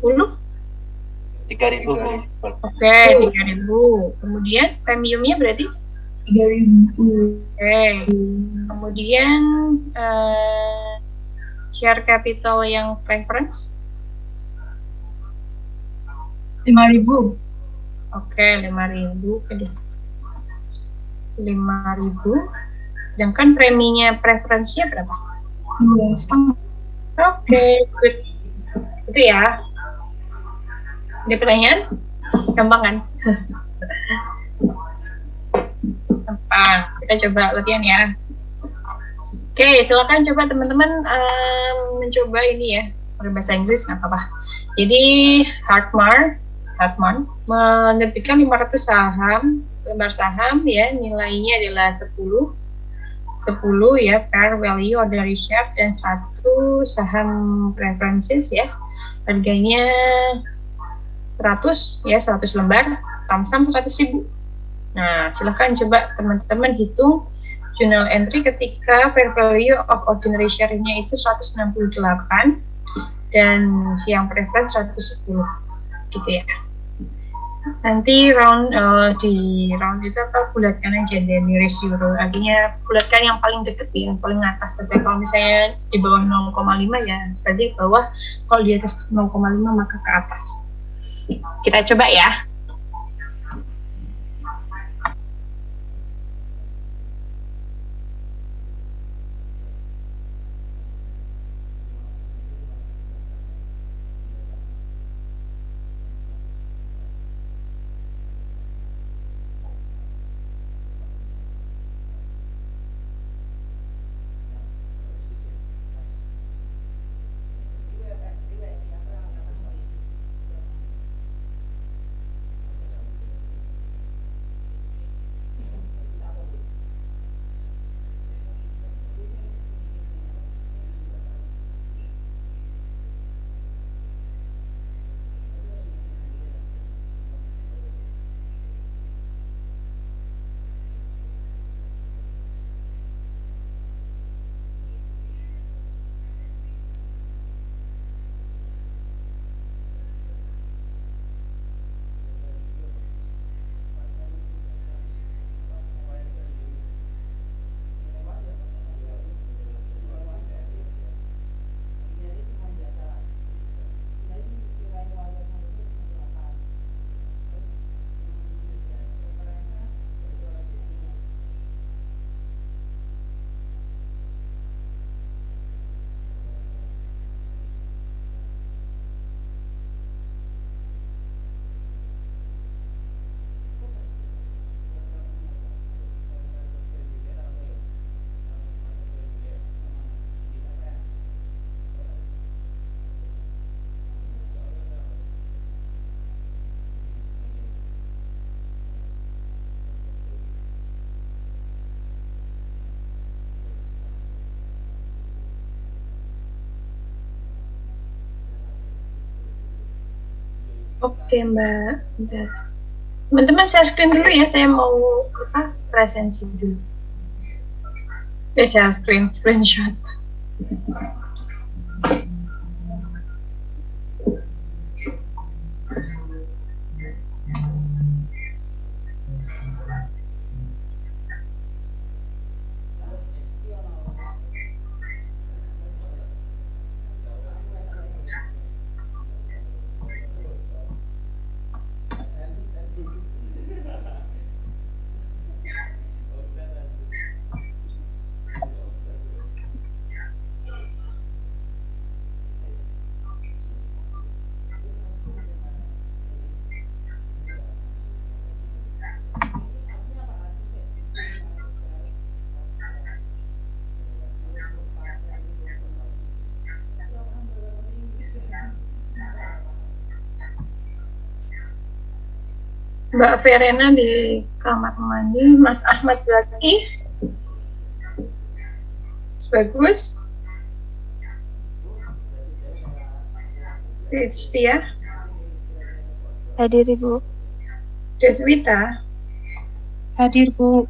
Speaker 7: 3.000.
Speaker 1: Oke, 3.000. Kemudian premiumnya berarti?
Speaker 8: 3.000.
Speaker 1: Oke. Kemudian share capital yang preference?
Speaker 8: 5.000.
Speaker 1: Oke, 5.000. 5.000. Sedangkan preminya preferensinya berapa?
Speaker 8: 2,5.
Speaker 1: Oke, good. Itu ya. Ada pertanyaan? Gampang kan? Gampang. Kita coba latihan ya. Oke, silakan coba teman-teman mencoba ini ya. Pakai bahasa Inggris nggak apa-apa. Jadi Hartman menerbitkan 500 lembar saham ya, nilainya adalah 10 ya per value ordinary share dan 100 saham preferences ya. Harganya 100 ya, 100 lembar, lamsam 100.000. Nah, silahkan coba teman-teman hitung journal entry ketika fair value of ordinary share-nya itu 168 dan yang preference 110 gitu ya. Nanti di round itu bulatkan aja dari ratio, artinya bulatkan yang paling deket ya, yang paling atas. Tapi kalau misalnya di bawah 0,5 ya berarti bawah, kalau di atas 0,5 maka ke atas. Kita coba ya. Oke Mbak. Bentar. Teman-teman share screen dulu ya, saya mau presensi dulu. Share screenshot. Mbak Verena di kamar mandi, Mas Ahmad Zaki. Bagus. Riztia.
Speaker 9: Hadir Ibu.
Speaker 1: Deswita.
Speaker 5: Hadir Bu.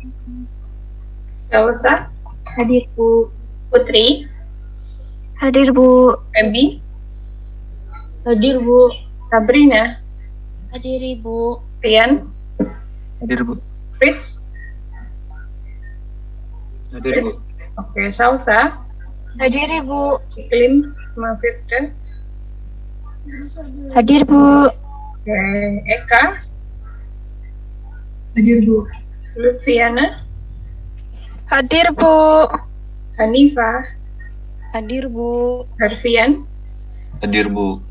Speaker 1: Salsa.
Speaker 5: Hadir Bu.
Speaker 1: Putri.
Speaker 9: Hadir Bu.
Speaker 1: Ebi.
Speaker 5: Hadir Bu.
Speaker 1: Sabrina.
Speaker 5: Hadir Ibu.
Speaker 1: Rian.
Speaker 6: Hadir Bu.
Speaker 1: Fritz.
Speaker 6: Hadir Bu.
Speaker 1: Oke, Salsa.
Speaker 9: Hadir Ibu.
Speaker 1: Iklim. Sama Firda.
Speaker 9: Hadir Bu.
Speaker 1: Oke, Eka.
Speaker 8: Hadir Bu.
Speaker 1: Lufiana.
Speaker 9: Hadir Bu.
Speaker 1: Hanifa.
Speaker 9: Hadir Bu.
Speaker 1: Harfian.
Speaker 6: Hadir Bu.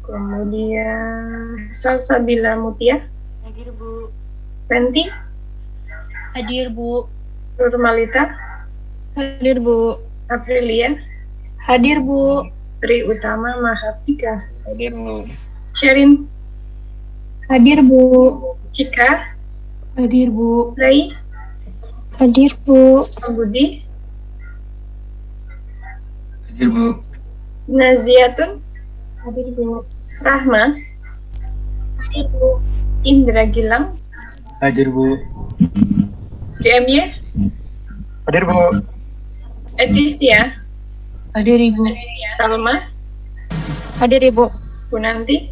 Speaker 1: Kemudian Salsabila Mutia.
Speaker 9: Hadir Bu.
Speaker 1: Fenty.
Speaker 5: Hadir Bu.
Speaker 1: Nurmalita.
Speaker 9: Hadir Bu.
Speaker 1: Aprilia.
Speaker 5: Hadir Bu.
Speaker 1: Tri Utama Mahardika.
Speaker 6: Hadir Bu.
Speaker 1: Sherin.
Speaker 5: Hadir Bu.
Speaker 1: Cika.
Speaker 5: Hadir Bu.
Speaker 1: Rai.
Speaker 9: Hadir Bu.
Speaker 1: Budi.
Speaker 6: Hadir Bu.
Speaker 1: Naziatun.
Speaker 5: Hadir Bu.
Speaker 1: Rahma.
Speaker 5: Hadir Bu.
Speaker 1: Indra Gilang.
Speaker 7: Hadir Bu.
Speaker 1: DMY.
Speaker 7: Hadir Bu.
Speaker 1: Edistia.
Speaker 5: Hadir Ibu.
Speaker 1: Salma.
Speaker 9: Hadir Ibu.
Speaker 1: Bunanti.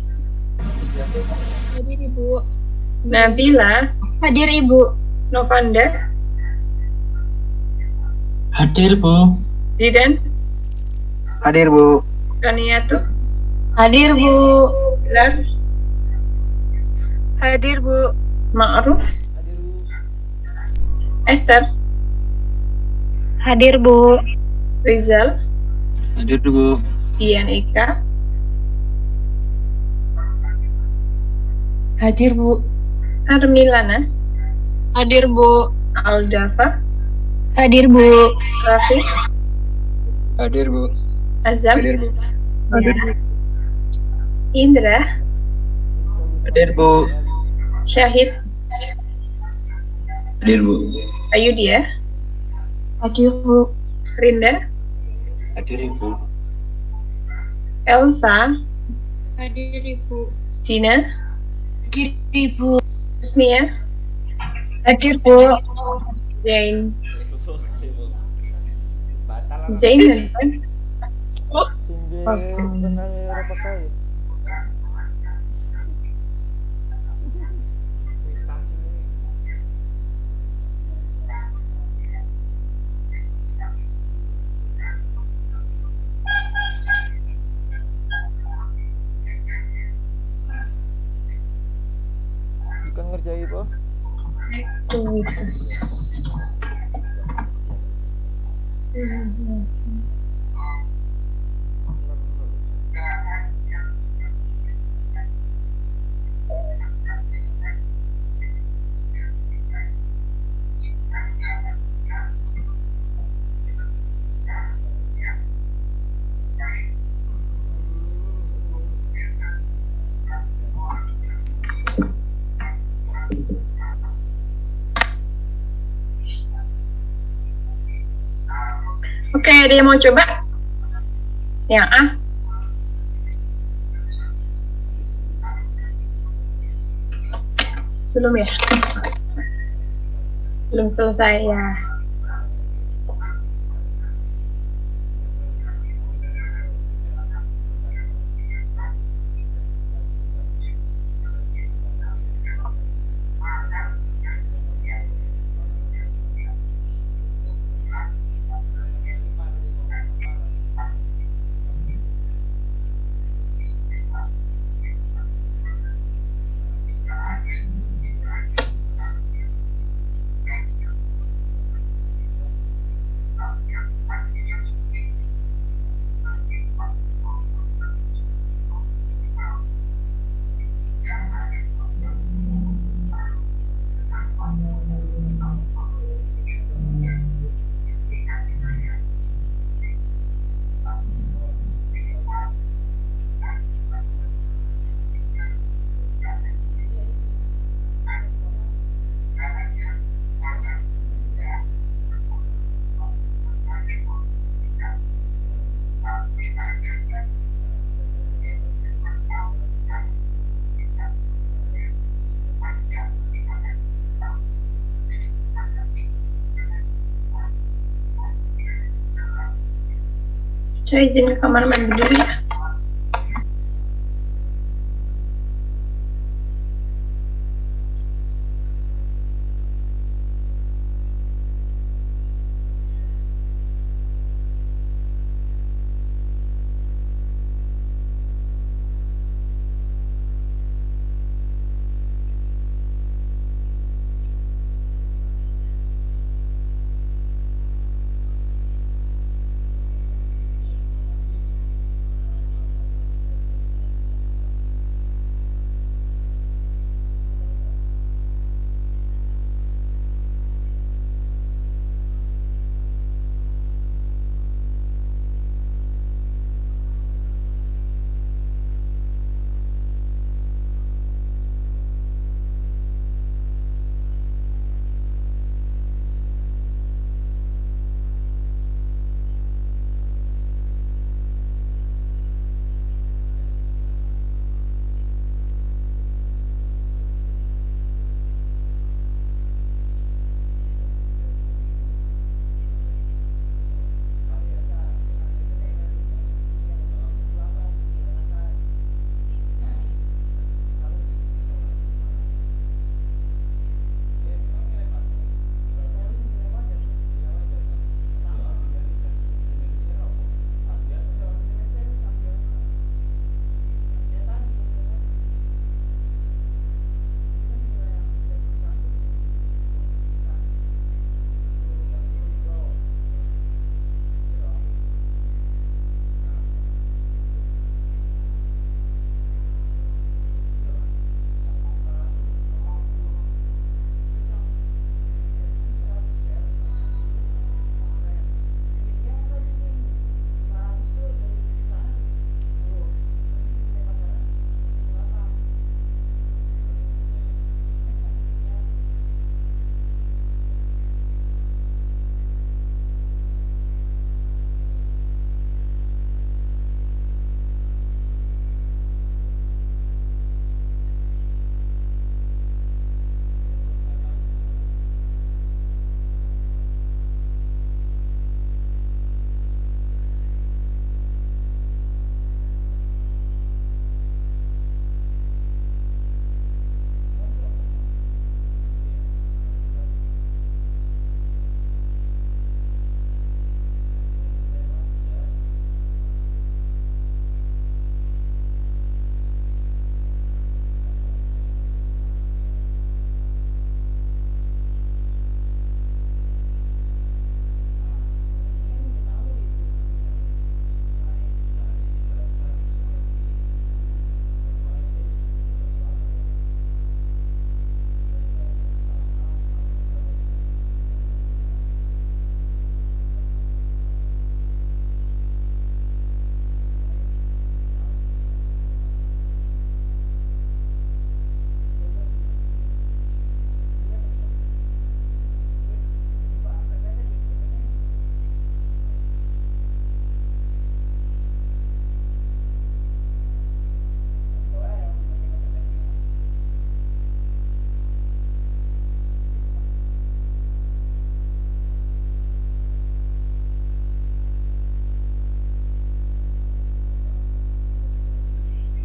Speaker 5: Hadir Ibu.
Speaker 1: Nabila.
Speaker 5: Hadir Ibu.
Speaker 1: Novanda.
Speaker 6: Hadir Bu.
Speaker 1: Zidan.
Speaker 7: Hadir Bu.
Speaker 1: Raniatu.
Speaker 5: Hadir Bu.
Speaker 1: Pilar.
Speaker 9: Hadir Bu.
Speaker 1: Ma'ruf.
Speaker 3: Hadir Bu.
Speaker 1: Esther.
Speaker 9: Hadir Bu.
Speaker 1: Rizal.
Speaker 6: Hadir Bu.
Speaker 1: Ian Eka.
Speaker 5: Hadir Bu.
Speaker 1: Armilana.
Speaker 5: Hadir Bu.
Speaker 1: Aldafa.
Speaker 9: Hadir Bu.
Speaker 1: Rafiq.
Speaker 6: Hadir Bu.
Speaker 1: Azam.
Speaker 6: Hadir Bu.
Speaker 1: Ya. Indra.
Speaker 6: Hadir Bu.
Speaker 1: Syahid.
Speaker 6: Hadir Bu.
Speaker 1: Ayudia.
Speaker 5: Hadir Bu.
Speaker 1: Rinda.
Speaker 6: Hadir Bu.
Speaker 1: Elsa.
Speaker 5: Hadir Ibu.
Speaker 1: Dina.
Speaker 5: Hadir Ibu.
Speaker 1: Husnia.
Speaker 5: Hadir Bu.
Speaker 1: Zain.
Speaker 3: Batal.
Speaker 1: Zain kan?
Speaker 3: Hindi benar ya pakai. Bukan ngerjain apa?
Speaker 1: Aktivitas. Oke, ada yang mau coba? Yang A? Belum ya? Belum selesai ya. Saya izin ke kamar mandi dulu ya.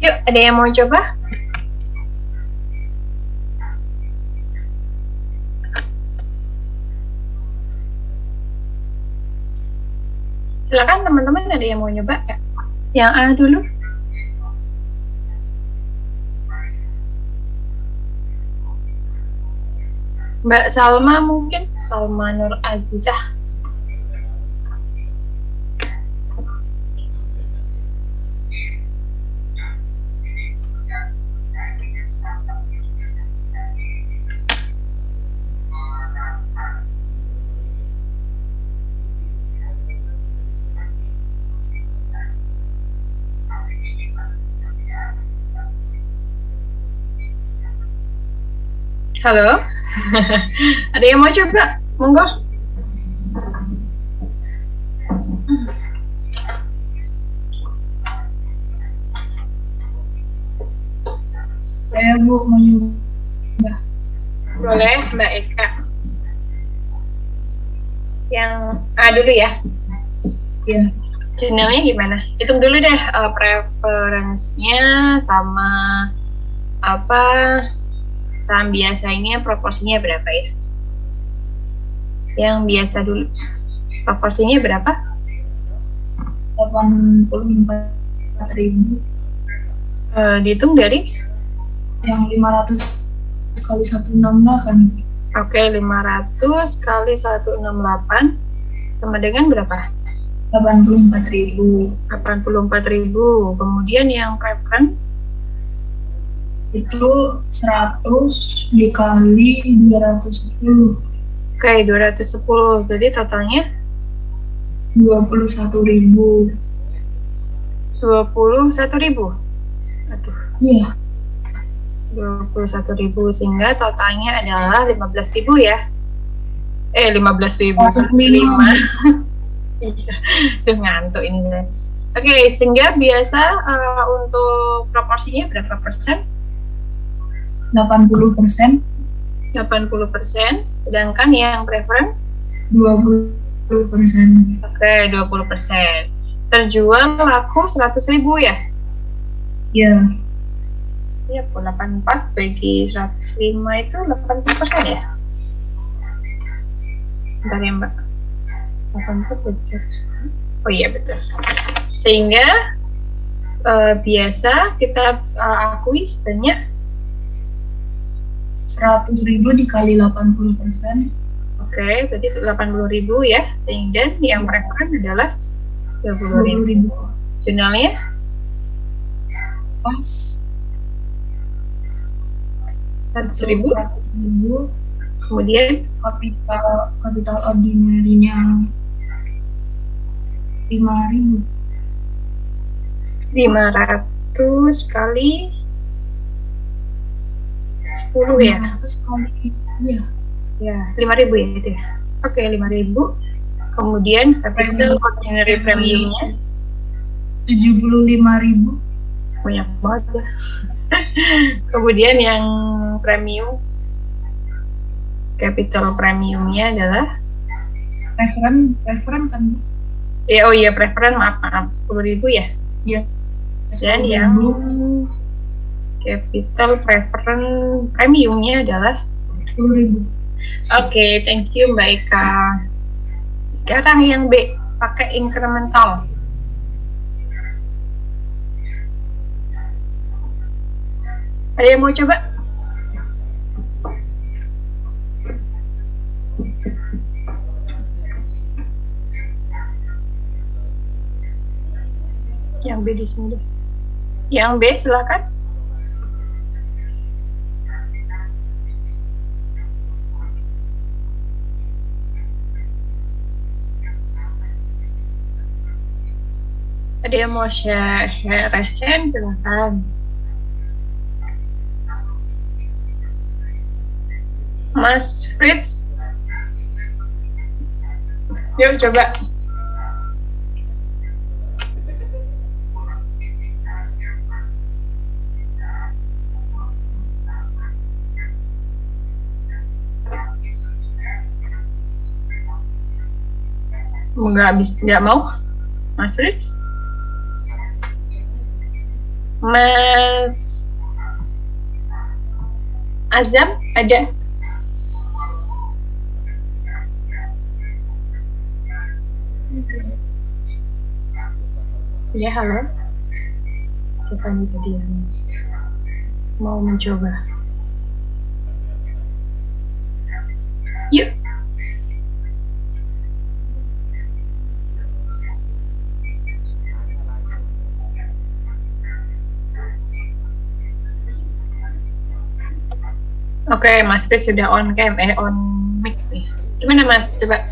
Speaker 1: Yuk, ada yang mau coba? Silakan teman-teman, ada yang mau nyoba nggak? Yang A dulu. Mbak Salma mungkin, Salma Nur Azizah. Halo, ada yang mau coba? Monggo.
Speaker 8: Saya Bu mau nyoba.
Speaker 1: Boleh, Mbak Eka. Yang A dulu ya.
Speaker 8: Iya.
Speaker 1: Channelnya gimana? Hitung dulu deh preferensinya sama apa saham biasa ini proporsinya berapa ya? Yang biasa dulu. Proporsinya berapa?
Speaker 8: 84.000.
Speaker 1: Dihitung dari?
Speaker 8: Yang 500 kali 168.
Speaker 1: Oke, 500 kali 168 sama dengan berapa?
Speaker 8: 84.000.
Speaker 1: 84.000. Kemudian yang preference
Speaker 8: Itu 100 dikali 210.
Speaker 1: oke, 210. Jadi totalnya
Speaker 8: 21.000.
Speaker 1: 21.000. Aduh,
Speaker 8: Iya.
Speaker 1: 21.000 sehingga totalnya adalah 15.000 ya. 15.000 15. Iya, udah ngantuk ini. Oke, sehingga biasa untuk proporsinya berapa persen?
Speaker 8: 80%.
Speaker 1: 80%. Sedangkan yang preference
Speaker 8: 20%.
Speaker 1: oke, 20%. Terjual laku 100.000 ya?
Speaker 8: Iya.
Speaker 1: Iya, 84 bagi 105 itu 80% ya? Bentar ya Mbak. 84 bagi 105. Oh iya betul. Sehingga biasa kita akui sebanyak
Speaker 8: 100.000 dikali 80%.
Speaker 1: oke, berarti 80.000 ya. Sehingga yang preference adalah 20.000.
Speaker 8: 20.000.
Speaker 1: Jurnalnya
Speaker 8: Pas
Speaker 1: 100.000.
Speaker 8: 100.000.
Speaker 1: Kemudian
Speaker 8: Kapital ordinary-nya 5.000.
Speaker 1: 500 kali 10 ya?
Speaker 8: 500 kali, iya.
Speaker 1: Ya, 5.000 ya itu ya. Oke, 5.000. Kemudian capital ordinary premiumnya
Speaker 8: 75.000.
Speaker 1: banyak banget ya. Kemudian yang premium, capital premiumnya adalah
Speaker 8: Preferen kan?
Speaker 1: ya, oh iya preferen, maaf 10.000 ya.
Speaker 8: Iya.
Speaker 1: Dan
Speaker 8: 10.000.
Speaker 1: yang capital preferen premiumnya adalah
Speaker 8: 10.000.
Speaker 1: Oke, thank you Mbak Eka. Sekarang yang B, pakai incremental. Ada yang mau coba? Yang B di sini deh. Yang B silakan. Ada yang mau share resen, silakan. Mas Fritz, yuk coba. Nggak mau, Mas Fritz? Mas Azam ada? Ya, halo. Siapa nih tadi yang mau mencoba? Yuk. Oke, Mas Fit sudah on cam, on mic nih. Gimana Mas? Coba.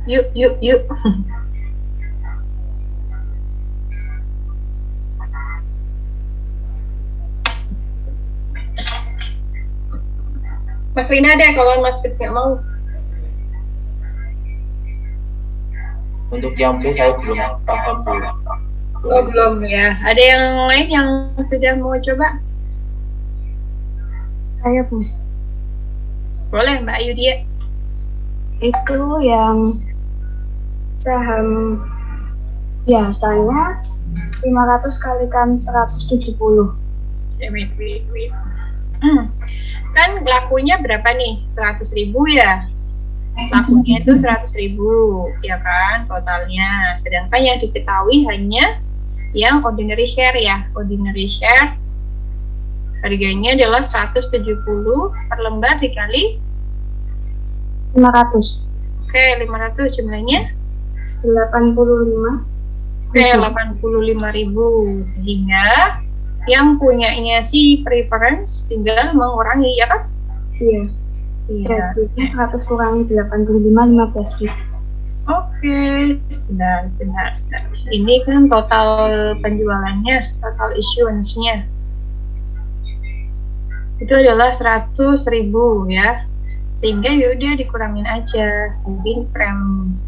Speaker 1: Yuk. Mas Rina ada kalau Mas Fit nggak mau.
Speaker 7: Untuk yang B saya belum paham Bu.
Speaker 1: Oh, belum ya. Ada yang lain yang sudah mau coba?
Speaker 5: Saya Bu.
Speaker 1: Boleh Mbak Yudia.
Speaker 5: Itu yang saham biasanya 500 kalikan 170.
Speaker 1: Wait. Kan lakunya berapa nih? 100.000 ya? Lakunya itu 100.000 ya kan totalnya. Sedangkan yang diketahui hanya yang ordinary share ya. Ordinary share harganya adalah 170 per lembar dikali
Speaker 5: 500.
Speaker 1: Oke, 500 jumlahnya
Speaker 5: 85.
Speaker 1: Oke, 85.000 sehingga yang punyanya si preference tinggal mengurangi ya kan?
Speaker 5: Iya.
Speaker 1: Iya.
Speaker 5: Jadi 100 kurangi 85, 15.000.
Speaker 1: Oke, sebentar. Ini kan total penjualannya, total issuance-nya itu adalah 100.000 ya. Sehingga yaudah dikurangin aja. Jadi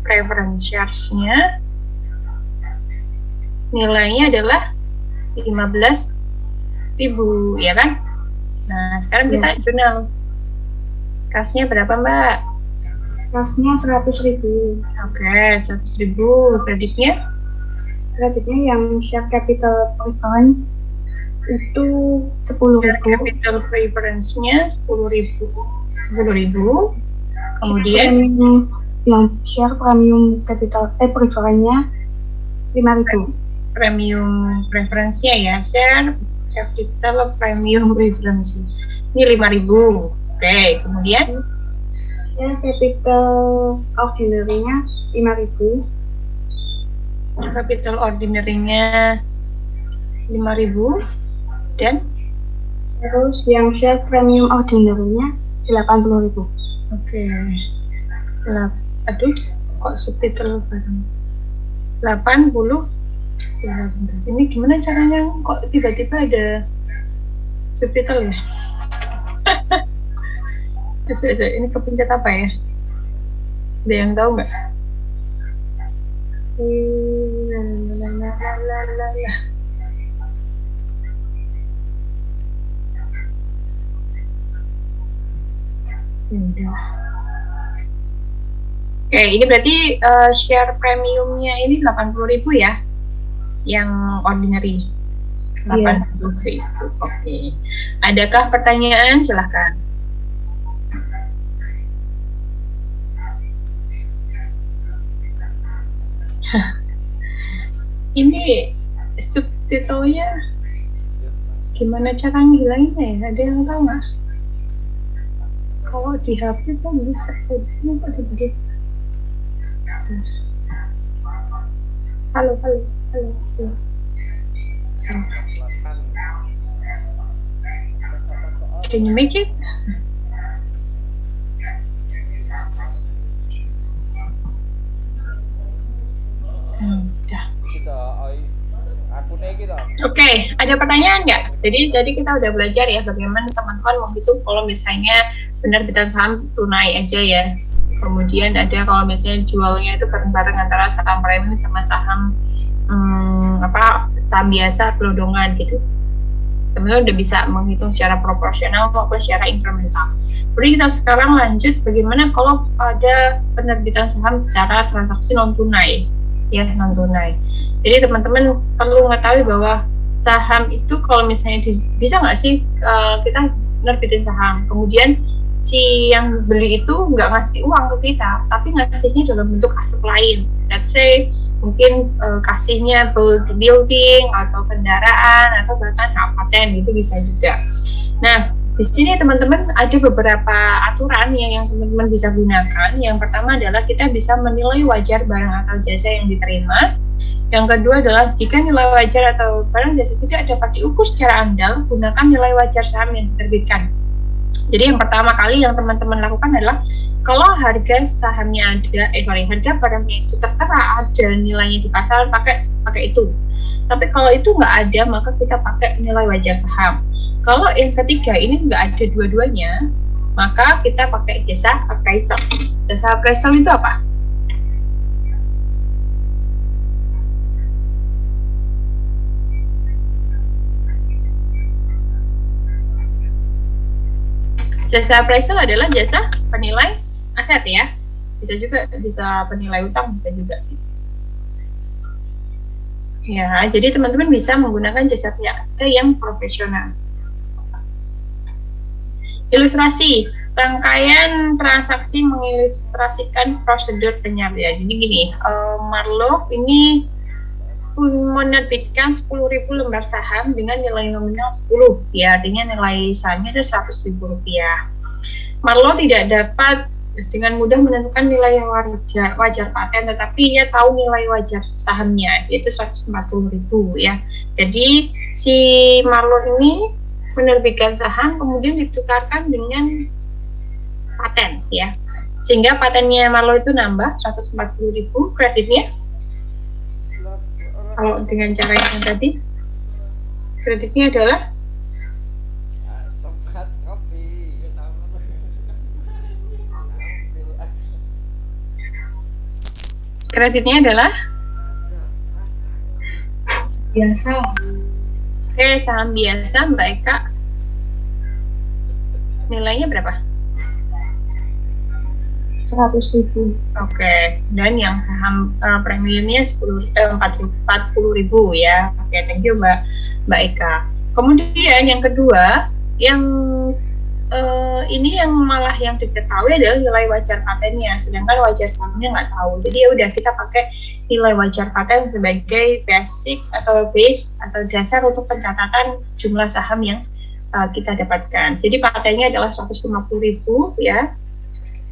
Speaker 1: preference shares-nya nilainya adalah 15.000 ya kan? Nah, sekarang kita jurnal. Kasnya berapa Mbak?
Speaker 5: Kasnya 100.000.
Speaker 1: Oke, 100.000. Kreditnya
Speaker 5: yang share capital preference itu 10.000.
Speaker 1: Capital preference-nya 10.000. Kemudian
Speaker 5: yang share premium capital preference-nya 5.000.
Speaker 1: Premium preference-nya ya, share capital premium preference. Ini 5.000. Oke, kemudian
Speaker 5: Ya, capital ordinary-nya 5.000.
Speaker 1: capital ordinary-nya 5.000 dan
Speaker 5: Terus yang share premium ordinary-nya 80.000.
Speaker 1: oke. Aduh, kok subtitle bareng 80. Ya, bentar. Ini gimana caranya kok tiba-tiba ada subtitle ya? Ini kepencet apa ya? Ada yang tahu nggak? Oke, ini berarti share premiumnya ini 80.000 ya? Yang ordinary 80.000. Oke. Adakah pertanyaan? Silahkan. Ini subtitlenya gimana cara ngilanginnya ya? Ada yang tahu nggak? Kalau di HP saya bisa, di sini kok begitu. Halo. Can you make it? Oke, ada pertanyaan nggak? Jadi tadi kita udah belajar ya bagaimana teman-teman menghitung kalau misalnya penerbitan saham tunai aja ya. Kemudian ada kalau misalnya jualnya itu bareng-bareng antara saham premi sama saham saham biasa pelodongan gitu. teman-teman udah bisa menghitung secara proporsional maupun secara incremental. Jadi kita sekarang lanjut bagaimana kalau ada penerbitan saham secara transaksi non tunai, ya non tunai. Jadi teman-teman perlu mengetahui bahwa saham itu kalau misalnya bisa nggak sih kita nerbitin saham, kemudian si yang beli itu nggak ngasih uang ke kita, tapi ngasihnya dalam bentuk aset lain. Let's say mungkin kasihnya building atau kendaraan atau bahkan hak paten, itu bisa juga. Nah, di sini teman-teman ada beberapa aturan yang teman-teman bisa gunakan. Yang pertama adalah kita bisa menilai wajar barang atau jasa yang diterima. Yang kedua adalah jika nilai wajar atau barang jasa tidak dapat diukur secara andal, gunakan nilai wajar saham yang diterbitkan. Jadi yang pertama kali yang teman-teman lakukan adalah kalau harga sahamnya ada, harga barangnya itu tertera ada nilainya di pasar, pakai itu. Tapi kalau itu nggak ada, maka kita pakai nilai wajar saham. Kalau yang ketiga ini nggak ada dua-duanya, maka kita pakai jasa appraisal. Jasa appraisal itu apa? Jasa appraisal adalah jasa penilai aset ya. Bisa juga bisa penilai utang, bisa juga sih. Ya, jadi teman-teman bisa menggunakan jasa pihak yang profesional. Ilustrasi, rangkaian transaksi mengilustrasikan prosedur penyambilan. Jadi gini, Marlow ini menerbitkan 10.000 lembar saham dengan nilai nominal 10, ya, artinya nilai sahamnya itu 100.000 rupiah. Marlow tidak dapat dengan mudah menentukan nilai wajar paten, tetapi ia tahu nilai wajar sahamnya, yaitu 140.000 ya. Jadi si Marlow ini menerbitkan saham kemudian ditukarkan dengan paten ya, sehingga patennya Marlow itu nambah 140.000, kreditnya kalau dengan cara yang tadi, kreditnya adalah
Speaker 8: Biasa.
Speaker 1: Oke, saham biasa Mbak Eka nilainya berapa?
Speaker 8: 100.000.
Speaker 1: Oke, dan yang saham premiumnya 40.000 ya. Oke, thank you Mbak Eka. Kemudian yang kedua, yang ini yang malah yang diketahui adalah nilai wajar patennya, sedangkan wajar sahamnya nggak tahu. Jadi ya udah kita pakai nilai wajar paten sebagai basic atau base atau dasar untuk pencatatan jumlah saham yang kita dapatkan. Jadi patennya adalah 150.000 ya.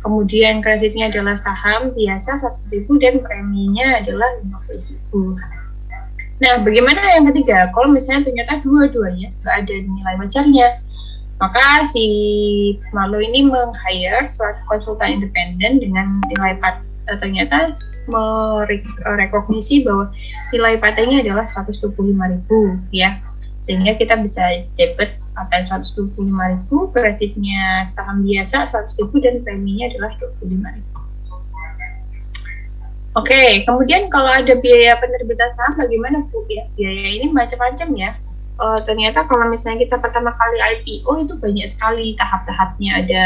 Speaker 1: Kemudian kreditnya adalah saham biasa 100.000 dan preminya adalah 50.000. Nah, bagaimana yang ketiga? Kalau misalnya ternyata dua-duanya nggak ada nilai wajarnya, maka si Marlow ini meng-hire suatu konsultan independen dengan nilai ternyata merekognisi bahwa nilai patennya adalah 125.000 ya. Sehingga kita bisa debit paten 125.000, kreditnya saham biasa 100.000 dan preminya adalah 25.000. Oke, kemudian kalau ada biaya penerbitan saham bagaimana Bu ya? Biaya ini macam-macam ya. Ternyata kalau misalnya kita pertama kali IPO itu banyak sekali tahap-tahapnya. Ada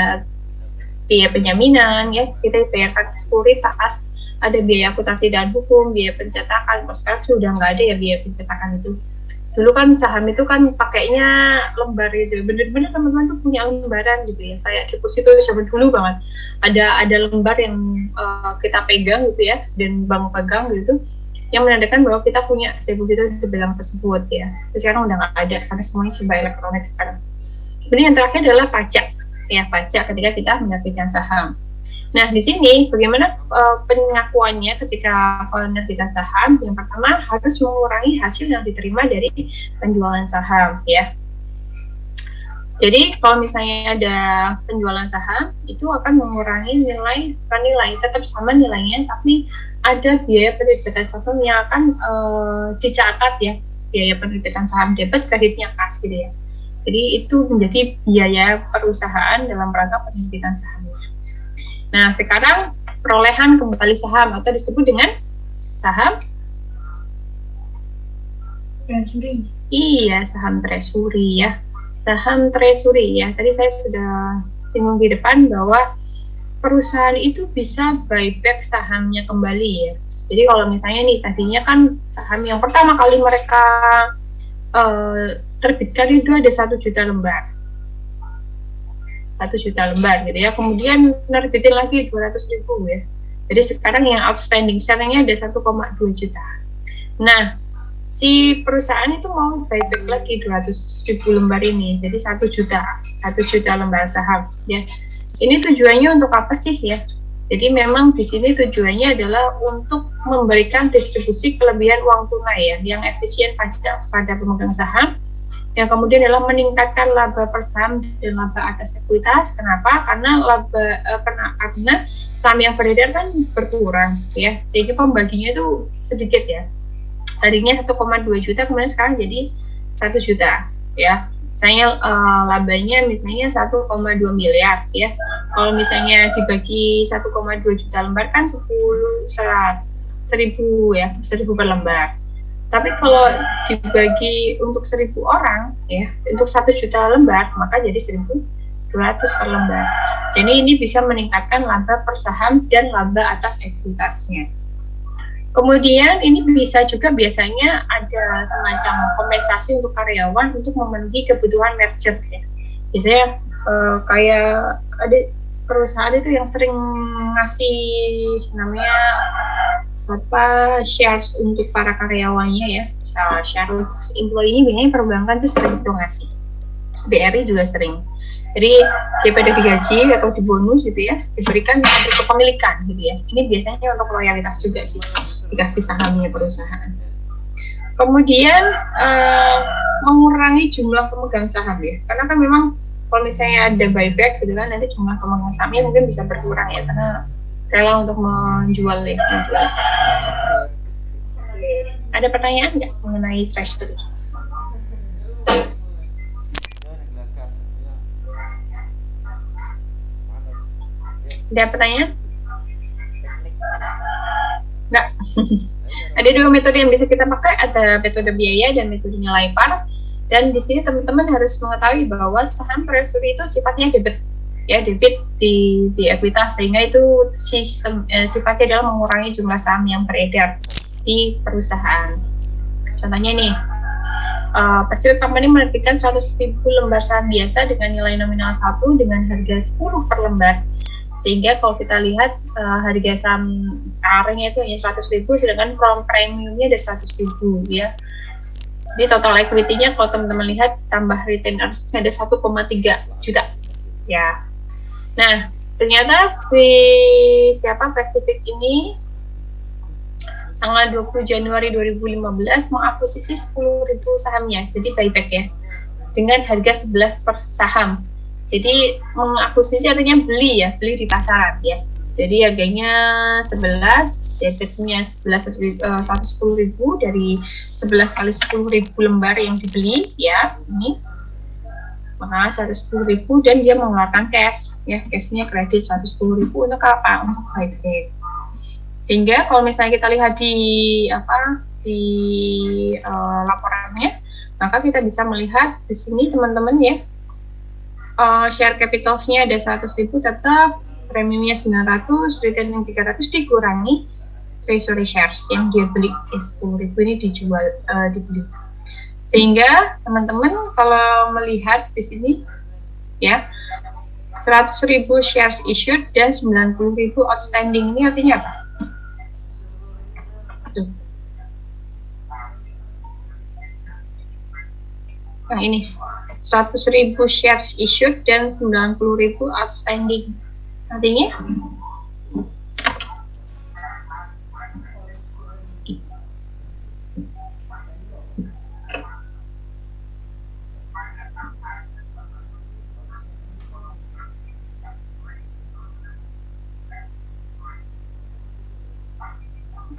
Speaker 1: biaya penjaminan ya, kita bayarkan sekuritas, ada biaya akuntansi dan hukum, biaya pencetakan. Kalau sekarang sudah nggak ada ya biaya pencetakan itu. Dulu kan saham itu kan pakainya lembar gitu, bener-bener teman-teman tuh punya lembaran gitu ya, kayak deposito zaman dulu banget. Ada lembar yang kita pegang gitu ya, dan bank pegang gitu, yang menandakan bahwa kita punya deposito di bank tersebut ya. Terus sekarang udah nggak ada karena semuanya serba elektronik sekarang. Kemudian yang terakhir adalah pajak ya, pajak ketika kita menerbitkan saham. Nah, di sini bagaimana pengakuannya ketika penerbitan saham? Yang pertama harus mengurangi hasil yang diterima dari penjualan saham ya. Jadi kalau misalnya ada penjualan saham itu akan mengurangi nilai, bukan nilai, tetap sama nilainya, tapi ada biaya penerbitan saham yang akan dicatat ya, biaya penerbitan saham debit, kreditnya kas gitu ya. Jadi itu menjadi biaya perusahaan dalam rangka penerbitan saham. Nah, sekarang perolehan kembali saham atau disebut dengan saham
Speaker 8: Treasury.
Speaker 1: Iya, saham treasury ya. Saham treasury ya. Tadi saya sudah singgung di depan bahwa perusahaan itu bisa buyback sahamnya kembali ya. Jadi kalau misalnya nih tadinya kan saham yang pertama kali mereka terbitkan itu ada 1 juta lembar. 1 juta lembar gitu ya. Kemudian nerbitin lagi 200.000 ya. Jadi sekarang yang outstanding share-nya ada 1,2 juta. Nah, si perusahaan itu mau buyback lagi 200.000 lembar ini. Jadi 1 juta lembar saham ya. Ini tujuannya untuk apa sih ya? Jadi memang di sini tujuannya adalah untuk memberikan distribusi kelebihan uang tunai ya, yang efisien pada pemegang saham, yang kemudian adalah meningkatkan laba per saham dan laba atas ekuitas. Kenapa? Karena karena saham yang beredar kan berkurang ya, sehingga pembaginya itu sedikit ya. Tadinya 1,2 juta, kemudian sekarang jadi 1 juta ya. Misalnya labanya misalnya 1,2 miliar ya. Kalau misalnya dibagi 1,2 juta lembar kan 1000 ya, 1000 per lembar. Tapi kalau dibagi untuk 1000 orang ya, untuk 1 juta lembar maka jadi 1.200 per lembar. Jadi ini bisa meningkatkan laba per saham dan laba atas ekuitasnya. Kemudian ini bisa juga biasanya ada semacam kompensasi untuk karyawan untuk memenuhi kebutuhan merger ya. Biasanya kayak ada perusahaan itu yang sering ngasih namanya shares untuk para karyawannya ya. Share untuk employee biasanya perbankan tuh sering itu ngasih. BRI juga sering. Jadi daripada digaji atau dibonus gitu ya, diberikan untuk kepemilikan gitu ya. Ini biasanya untuk loyalitas juga sih, dikasih sahamnya perusahaan. Kemudian mengurangi jumlah pemegang saham ya, karena kan memang kalau misalnya ada buyback gitu kan, nanti jumlah pemegang sahamnya mungkin bisa berkurang ya, karena rela untuk menjual saham. Ada pertanyaan nggak mengenai treasury? Ada pertanyaan? Nggak. Ada 2 metode yang bisa kita pakai, ada metode biaya dan metode nilai par. Dan di sini teman-teman harus mengetahui bahwa saham treasury itu sifatnya debit, ya debit di ekuitas, sehingga itu sifatnya adalah mengurangi jumlah saham yang beredar di perusahaan. Contohnya nih, Pacific Company menerbitkan 100.000 lembar saham biasa dengan nilai nominal 1 dengan harga 10 per lembar. Sehingga kalau kita lihat harga saham AR-nya itu hanya 100.000, sedangkan premiumnya ada 100.000 ya. Jadi total equity-nya kalau teman-teman lihat tambah retained earnings-nya ada 1,3 juta ya. Nah, ternyata siapa Pacific ini tanggal 20 Januari 2015 mengakuisisi 10.000 sahamnya, jadi buyback ya, dengan harga 11 per saham. Jadi mengakuisisi artinya beli di pasaran ya. Jadi harganya 11, debitnya 110.000 dari 11 kali 10.000 lembar yang dibeli ya. Ini maka 110.000 dan dia mengeluarkan cash ya, cashnya kredit 110.000 untuk apa? Untuk buyback. Hingga kalau misalnya kita lihat di laporannya, maka kita bisa melihat di sini teman-teman ya. Share capitalnya ada 100.000 tetap, premiumnya 900, retaining 300 dikurangi treasury shares yang dia beli 10.000 ini dibeli. Sehingga teman-teman kalau melihat di sini ya 100.000 shares issued dan 90.000 outstanding, ini artinya apa? Nah ini 100.000 shares issued dan 90.000 outstanding.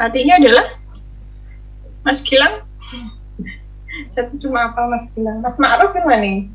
Speaker 1: Artinya adalah Mas Gilang. Satu cuma apa Mas Gilang. Mas Ma'ruf gimana nih?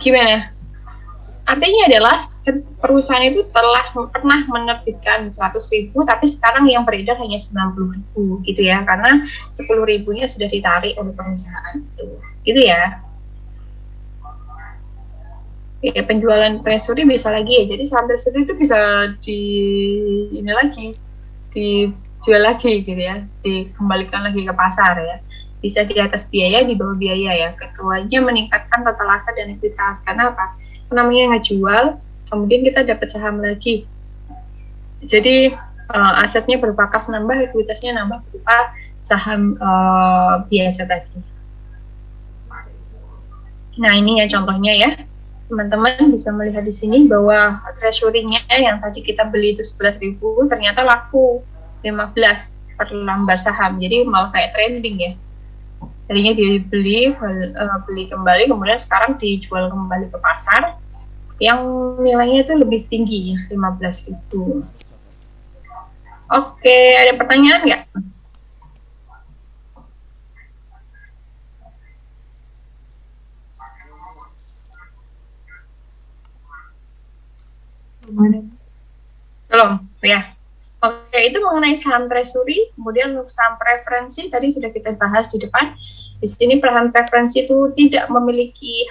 Speaker 1: Gimana? Artinya adalah perusahaan itu telah pernah menerbitkan 100.000, tapi sekarang yang beredar hanya 90.000 gitu ya, karena 10.000-nya sudah ditarik oleh perusahaan itu, gitu ya. Ya, penjualan treasury bisa lagi ya, jadi saham treasury itu bisa dijual lagi gitu ya, dikembalikan lagi ke pasar ya. Bisa di atas biaya, di bawah biaya ya. Keduanya meningkatkan total aset dan ekuitas. Karena apa? Namanya ngejual, kemudian kita dapat saham lagi. Jadi asetnya berupa kas nambah, ekuitasnya nambah berupa saham biasa tadi. Nah ini ya contohnya ya. Teman-teman bisa melihat di sini bahwa treasury-nya yang tadi kita beli itu 11.000, ternyata laku 15 per lembar saham. Jadi malah kayak trading ya. Tadinya dibeli, beli kembali, kemudian sekarang dijual kembali ke pasar yang nilainya itu lebih tinggi ya, 15.000. Oke, ada pertanyaan nggak? Belum, ya. Oke, itu mengenai saham treasury, kemudian saham preferensi tadi sudah kita bahas di depan. Di sini saham preferensi itu tidak memiliki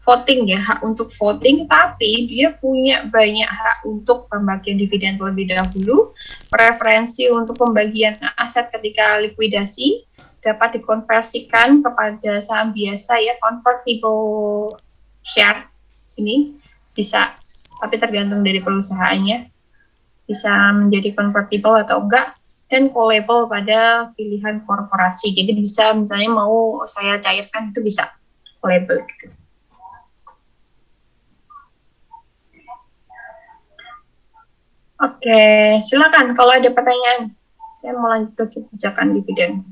Speaker 1: voting ya, hak untuk voting, tapi dia punya banyak hak untuk pembagian dividen terlebih dahulu. Preferensi untuk pembagian aset ketika likuidasi dapat dikonversikan kepada saham biasa ya, convertible share ini bisa, tapi tergantung dari perusahaannya. Bisa menjadi convertible atau enggak, dan callable pada pilihan korporasi. Jadi bisa misalnya mau saya cairkan itu bisa callable gitu. Oke, silakan kalau ada pertanyaan. Saya mau lanjut ke kebijakan dividen.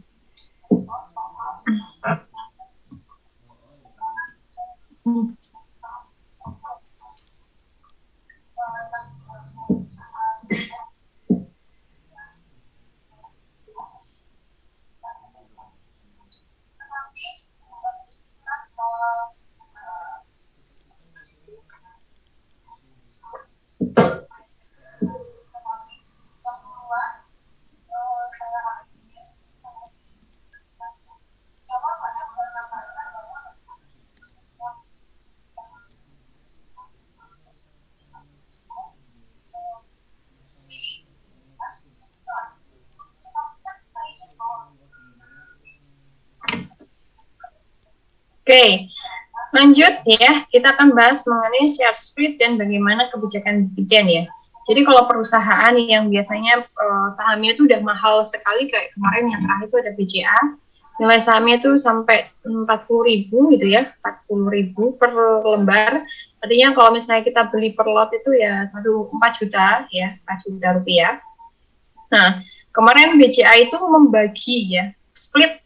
Speaker 1: Oke, lanjut ya, kita akan bahas mengenai share split dan bagaimana kebijakan dividen ya. Jadi kalau perusahaan yang biasanya sahamnya itu udah mahal sekali, kayak kemarin yang terakhir itu ada BCA, nilai sahamnya itu sampai 40.000 gitu ya, 40.000 per lembar. Artinya kalau misalnya kita beli per lot itu ya 4 juta ya, 4 juta rupiah. Nah, kemarin BCA itu membagi ya, split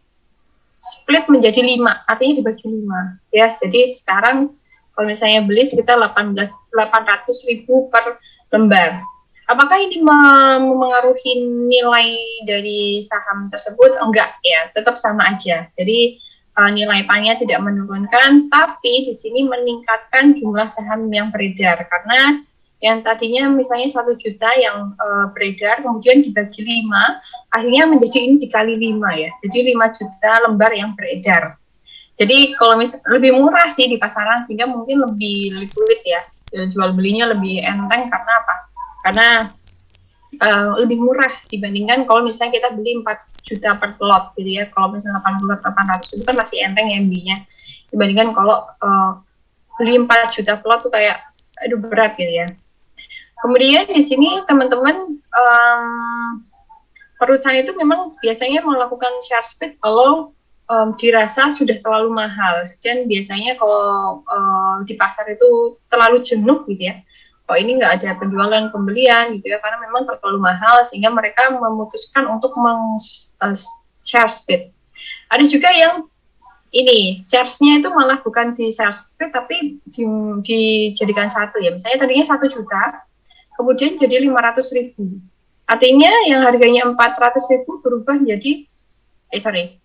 Speaker 1: menjadi 5, artinya dibagi 5 ya. Jadi sekarang kalau misalnya beli sekitar 800.000 per lembar. Apakah ini memengaruhi nilai dari saham tersebut? Enggak ya, tetap sama aja. Jadi nilai PAN-nya tidak menurunkan, tapi di sini meningkatkan jumlah saham yang beredar, karena yang tadinya misalnya 1 juta yang beredar, kemudian dibagi 5, akhirnya menjadi ini dikali 5 ya, jadi 5 juta lembar yang beredar. Jadi kalau lebih murah sih di pasaran, sehingga mungkin lebih liquid ya, jual belinya lebih enteng. Karena apa? Karena lebih murah dibandingkan kalau misalnya kita beli 4 juta per lot gitu ya. Kalau misalnya 800 itu kan masih enteng ya belinya, dibandingkan kalau beli 4 juta per lot tuh kayak aduh berat gitu ya. Kemudian di sini teman-teman, perusahaan itu memang biasanya melakukan share split kalau dirasa sudah terlalu mahal, dan biasanya kalau di pasar itu terlalu jenuh gitu ya, kok ini nggak ada penjualan pembelian gitu ya, karena memang terlalu mahal, sehingga mereka memutuskan untuk share split. Ada juga yang ini shares-nya itu malah bukan di share split, tapi dijadikan satu ya, misalnya tadinya 1 juta kemudian jadi 500.000, Artinya yang harganya 400.000 berubah jadi 40.000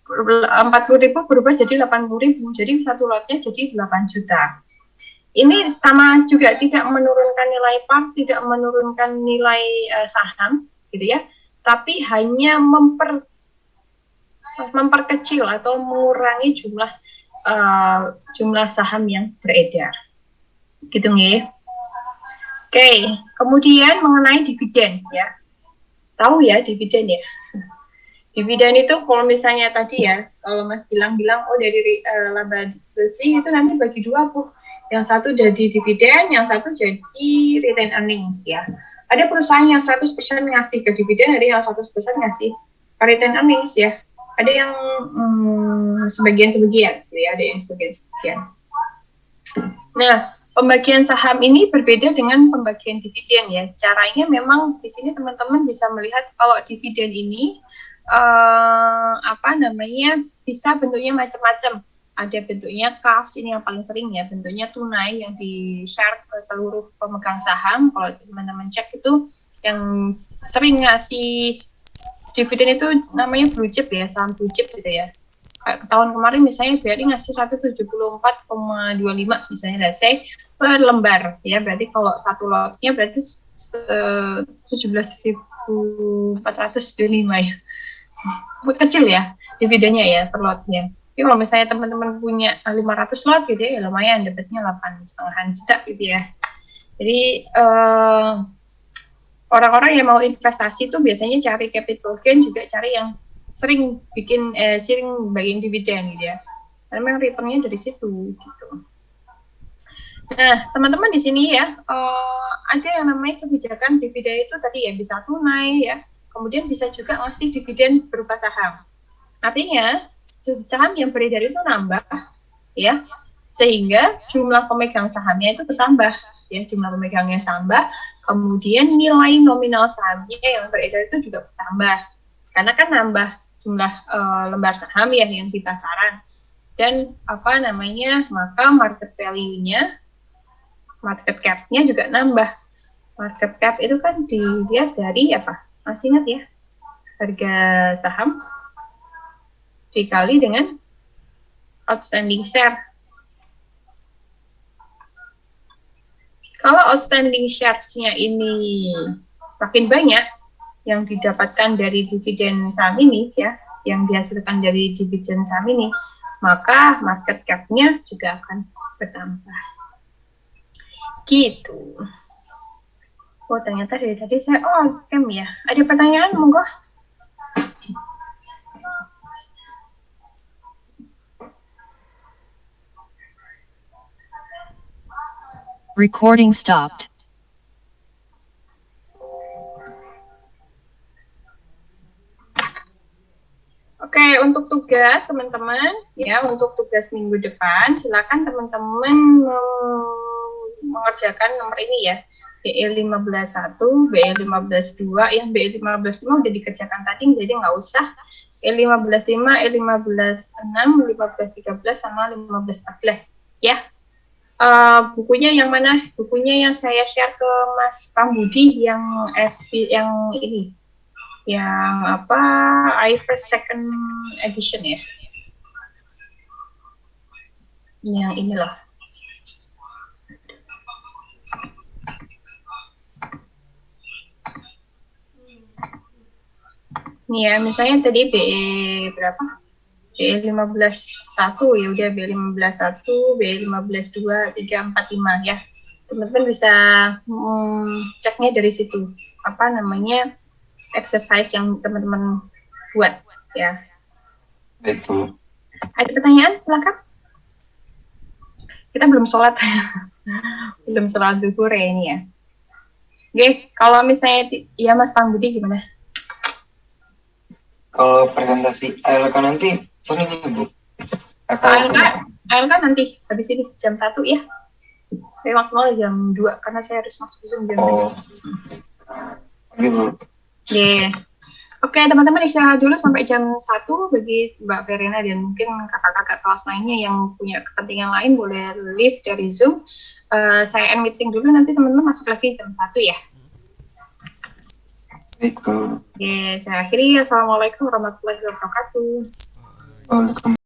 Speaker 1: berubah jadi 80.000. Jadi satu lotnya jadi 8 juta. Ini sama juga tidak menurunkan nilai par, tidak menurunkan nilai saham, gitu ya. Tapi hanya memperkecil atau mengurangi jumlah saham yang beredar. Gitu nggih. Oke, kemudian mengenai dividen ya. Tahu ya dividen ya? Dividen itu kalau misalnya tadi ya, kalau Mas bilang oh dari laba bersih itu nanti bagi dua, Bu. Yang satu jadi dividen, yang satu jadi retained earnings ya. Ada perusahaan yang 100% ngasih ke dividen, ada yang 100% ngasih ke retained earnings ya. Ada yang sebagian-sebagian, ya, ada yang sebagian-sebagian. Nah, pembagian saham ini berbeda dengan pembagian dividen ya. Caranya memang di sini teman-teman bisa melihat kalau dividen ini bisa bentuknya macam-macam. Ada bentuknya cash, ini yang paling sering ya, bentuknya tunai yang di-share ke seluruh pemegang saham. Kalau teman-teman cek itu yang sering ngasih dividen itu namanya blue chip ya, saham blue chip gitu ya. Tahun kemarin misalnya BRI ngasih 174,25 misalnya, saya per lembar ya, berarti kalau satu lotnya berarti 17.425 ya, kecil ya dividennya ya per lotnya. Tapi kalau misalnya teman-teman punya 500 lot gitu ya, lumayan dapatnya 8,5 juta gitu ya. Jadi orang-orang yang mau investasi itu biasanya cari capital gain, juga cari yang sering bagian dividen gitu ya. Karena memang returnnya dari situ gitu. Nah, teman-teman di sini ya, ada yang namanya kebijakan dividen itu tadi ya, bisa tunai ya, kemudian bisa juga ngasih dividen berupa saham. Artinya saham yang beredar itu nambah ya, sehingga jumlah pemegang sahamnya itu bertambah ya, jumlah pemegangnya tambah, kemudian nilai nominal sahamnya yang beredar itu juga bertambah karena kan nambah jumlah lembar saham ya yang di pasaran, dan maka market value-nya, market cap-nya juga nambah. Market cap itu kan dilihat dari apa? Masih ingat ya? Harga saham dikali dengan outstanding share. Kalau outstanding shares-nya ini semakin banyak yang didapatkan dari dividen saham ini ya, yang dihasilkan dari dividen saham ini, maka market cap-nya juga akan bertambah. Gitu. Oh, ternyata dari tadi saya ya. Ada pertanyaan, monggo.
Speaker 4: Recording stopped.
Speaker 1: Oke, untuk tugas teman-teman ya, untuk tugas minggu depan silakan teman-teman mengerjakan nomor ini ya, BE15.1, BE15.2, yang BE15.5 udah dikerjakan tadi jadi nggak usah. E15.5, E15.6, 15.13 sama 15.14 ya. Bukunya yang mana? Bukunya yang saya share ke Mas Pambudi yang ini, yang IFRS second edition ya, yang ini loh. Nih ya, misalnya tadi BE berapa? BE15.1 ya udah, BE15.1, BE15.2, 3, 4, 5 ya. Teman-teman bisa ceknya dari situ. Exercise yang teman-teman buat ya.
Speaker 6: Betul.
Speaker 1: Ada pertanyaan? Silakan. Kita belum sholat. Belum sholat zuhur ya ini ya. Oke, kalau misalnya ya Mas Pambudi gimana?
Speaker 6: Kalau presentasi ALK nanti sore nih Bu?
Speaker 1: ALK nanti habis ini jam 1 ya. Saya maksimal jam 2 karena saya harus masuk Zoom jam 2.
Speaker 6: Oke Bu.
Speaker 1: Oke, teman-teman istirahat dulu sampai jam 1 bagi Mbak Verena dan mungkin kakak-kakak kelas lainnya yang punya kepentingan lain boleh leave dari Zoom. Saya end meeting dulu, nanti teman-teman masuk lagi jam 1 ya.
Speaker 6: Baik, Bu.
Speaker 1: Oke, saya akhiri. Assalamualaikum warahmatullahi wabarakatuh.
Speaker 6: Waalaikumsalam.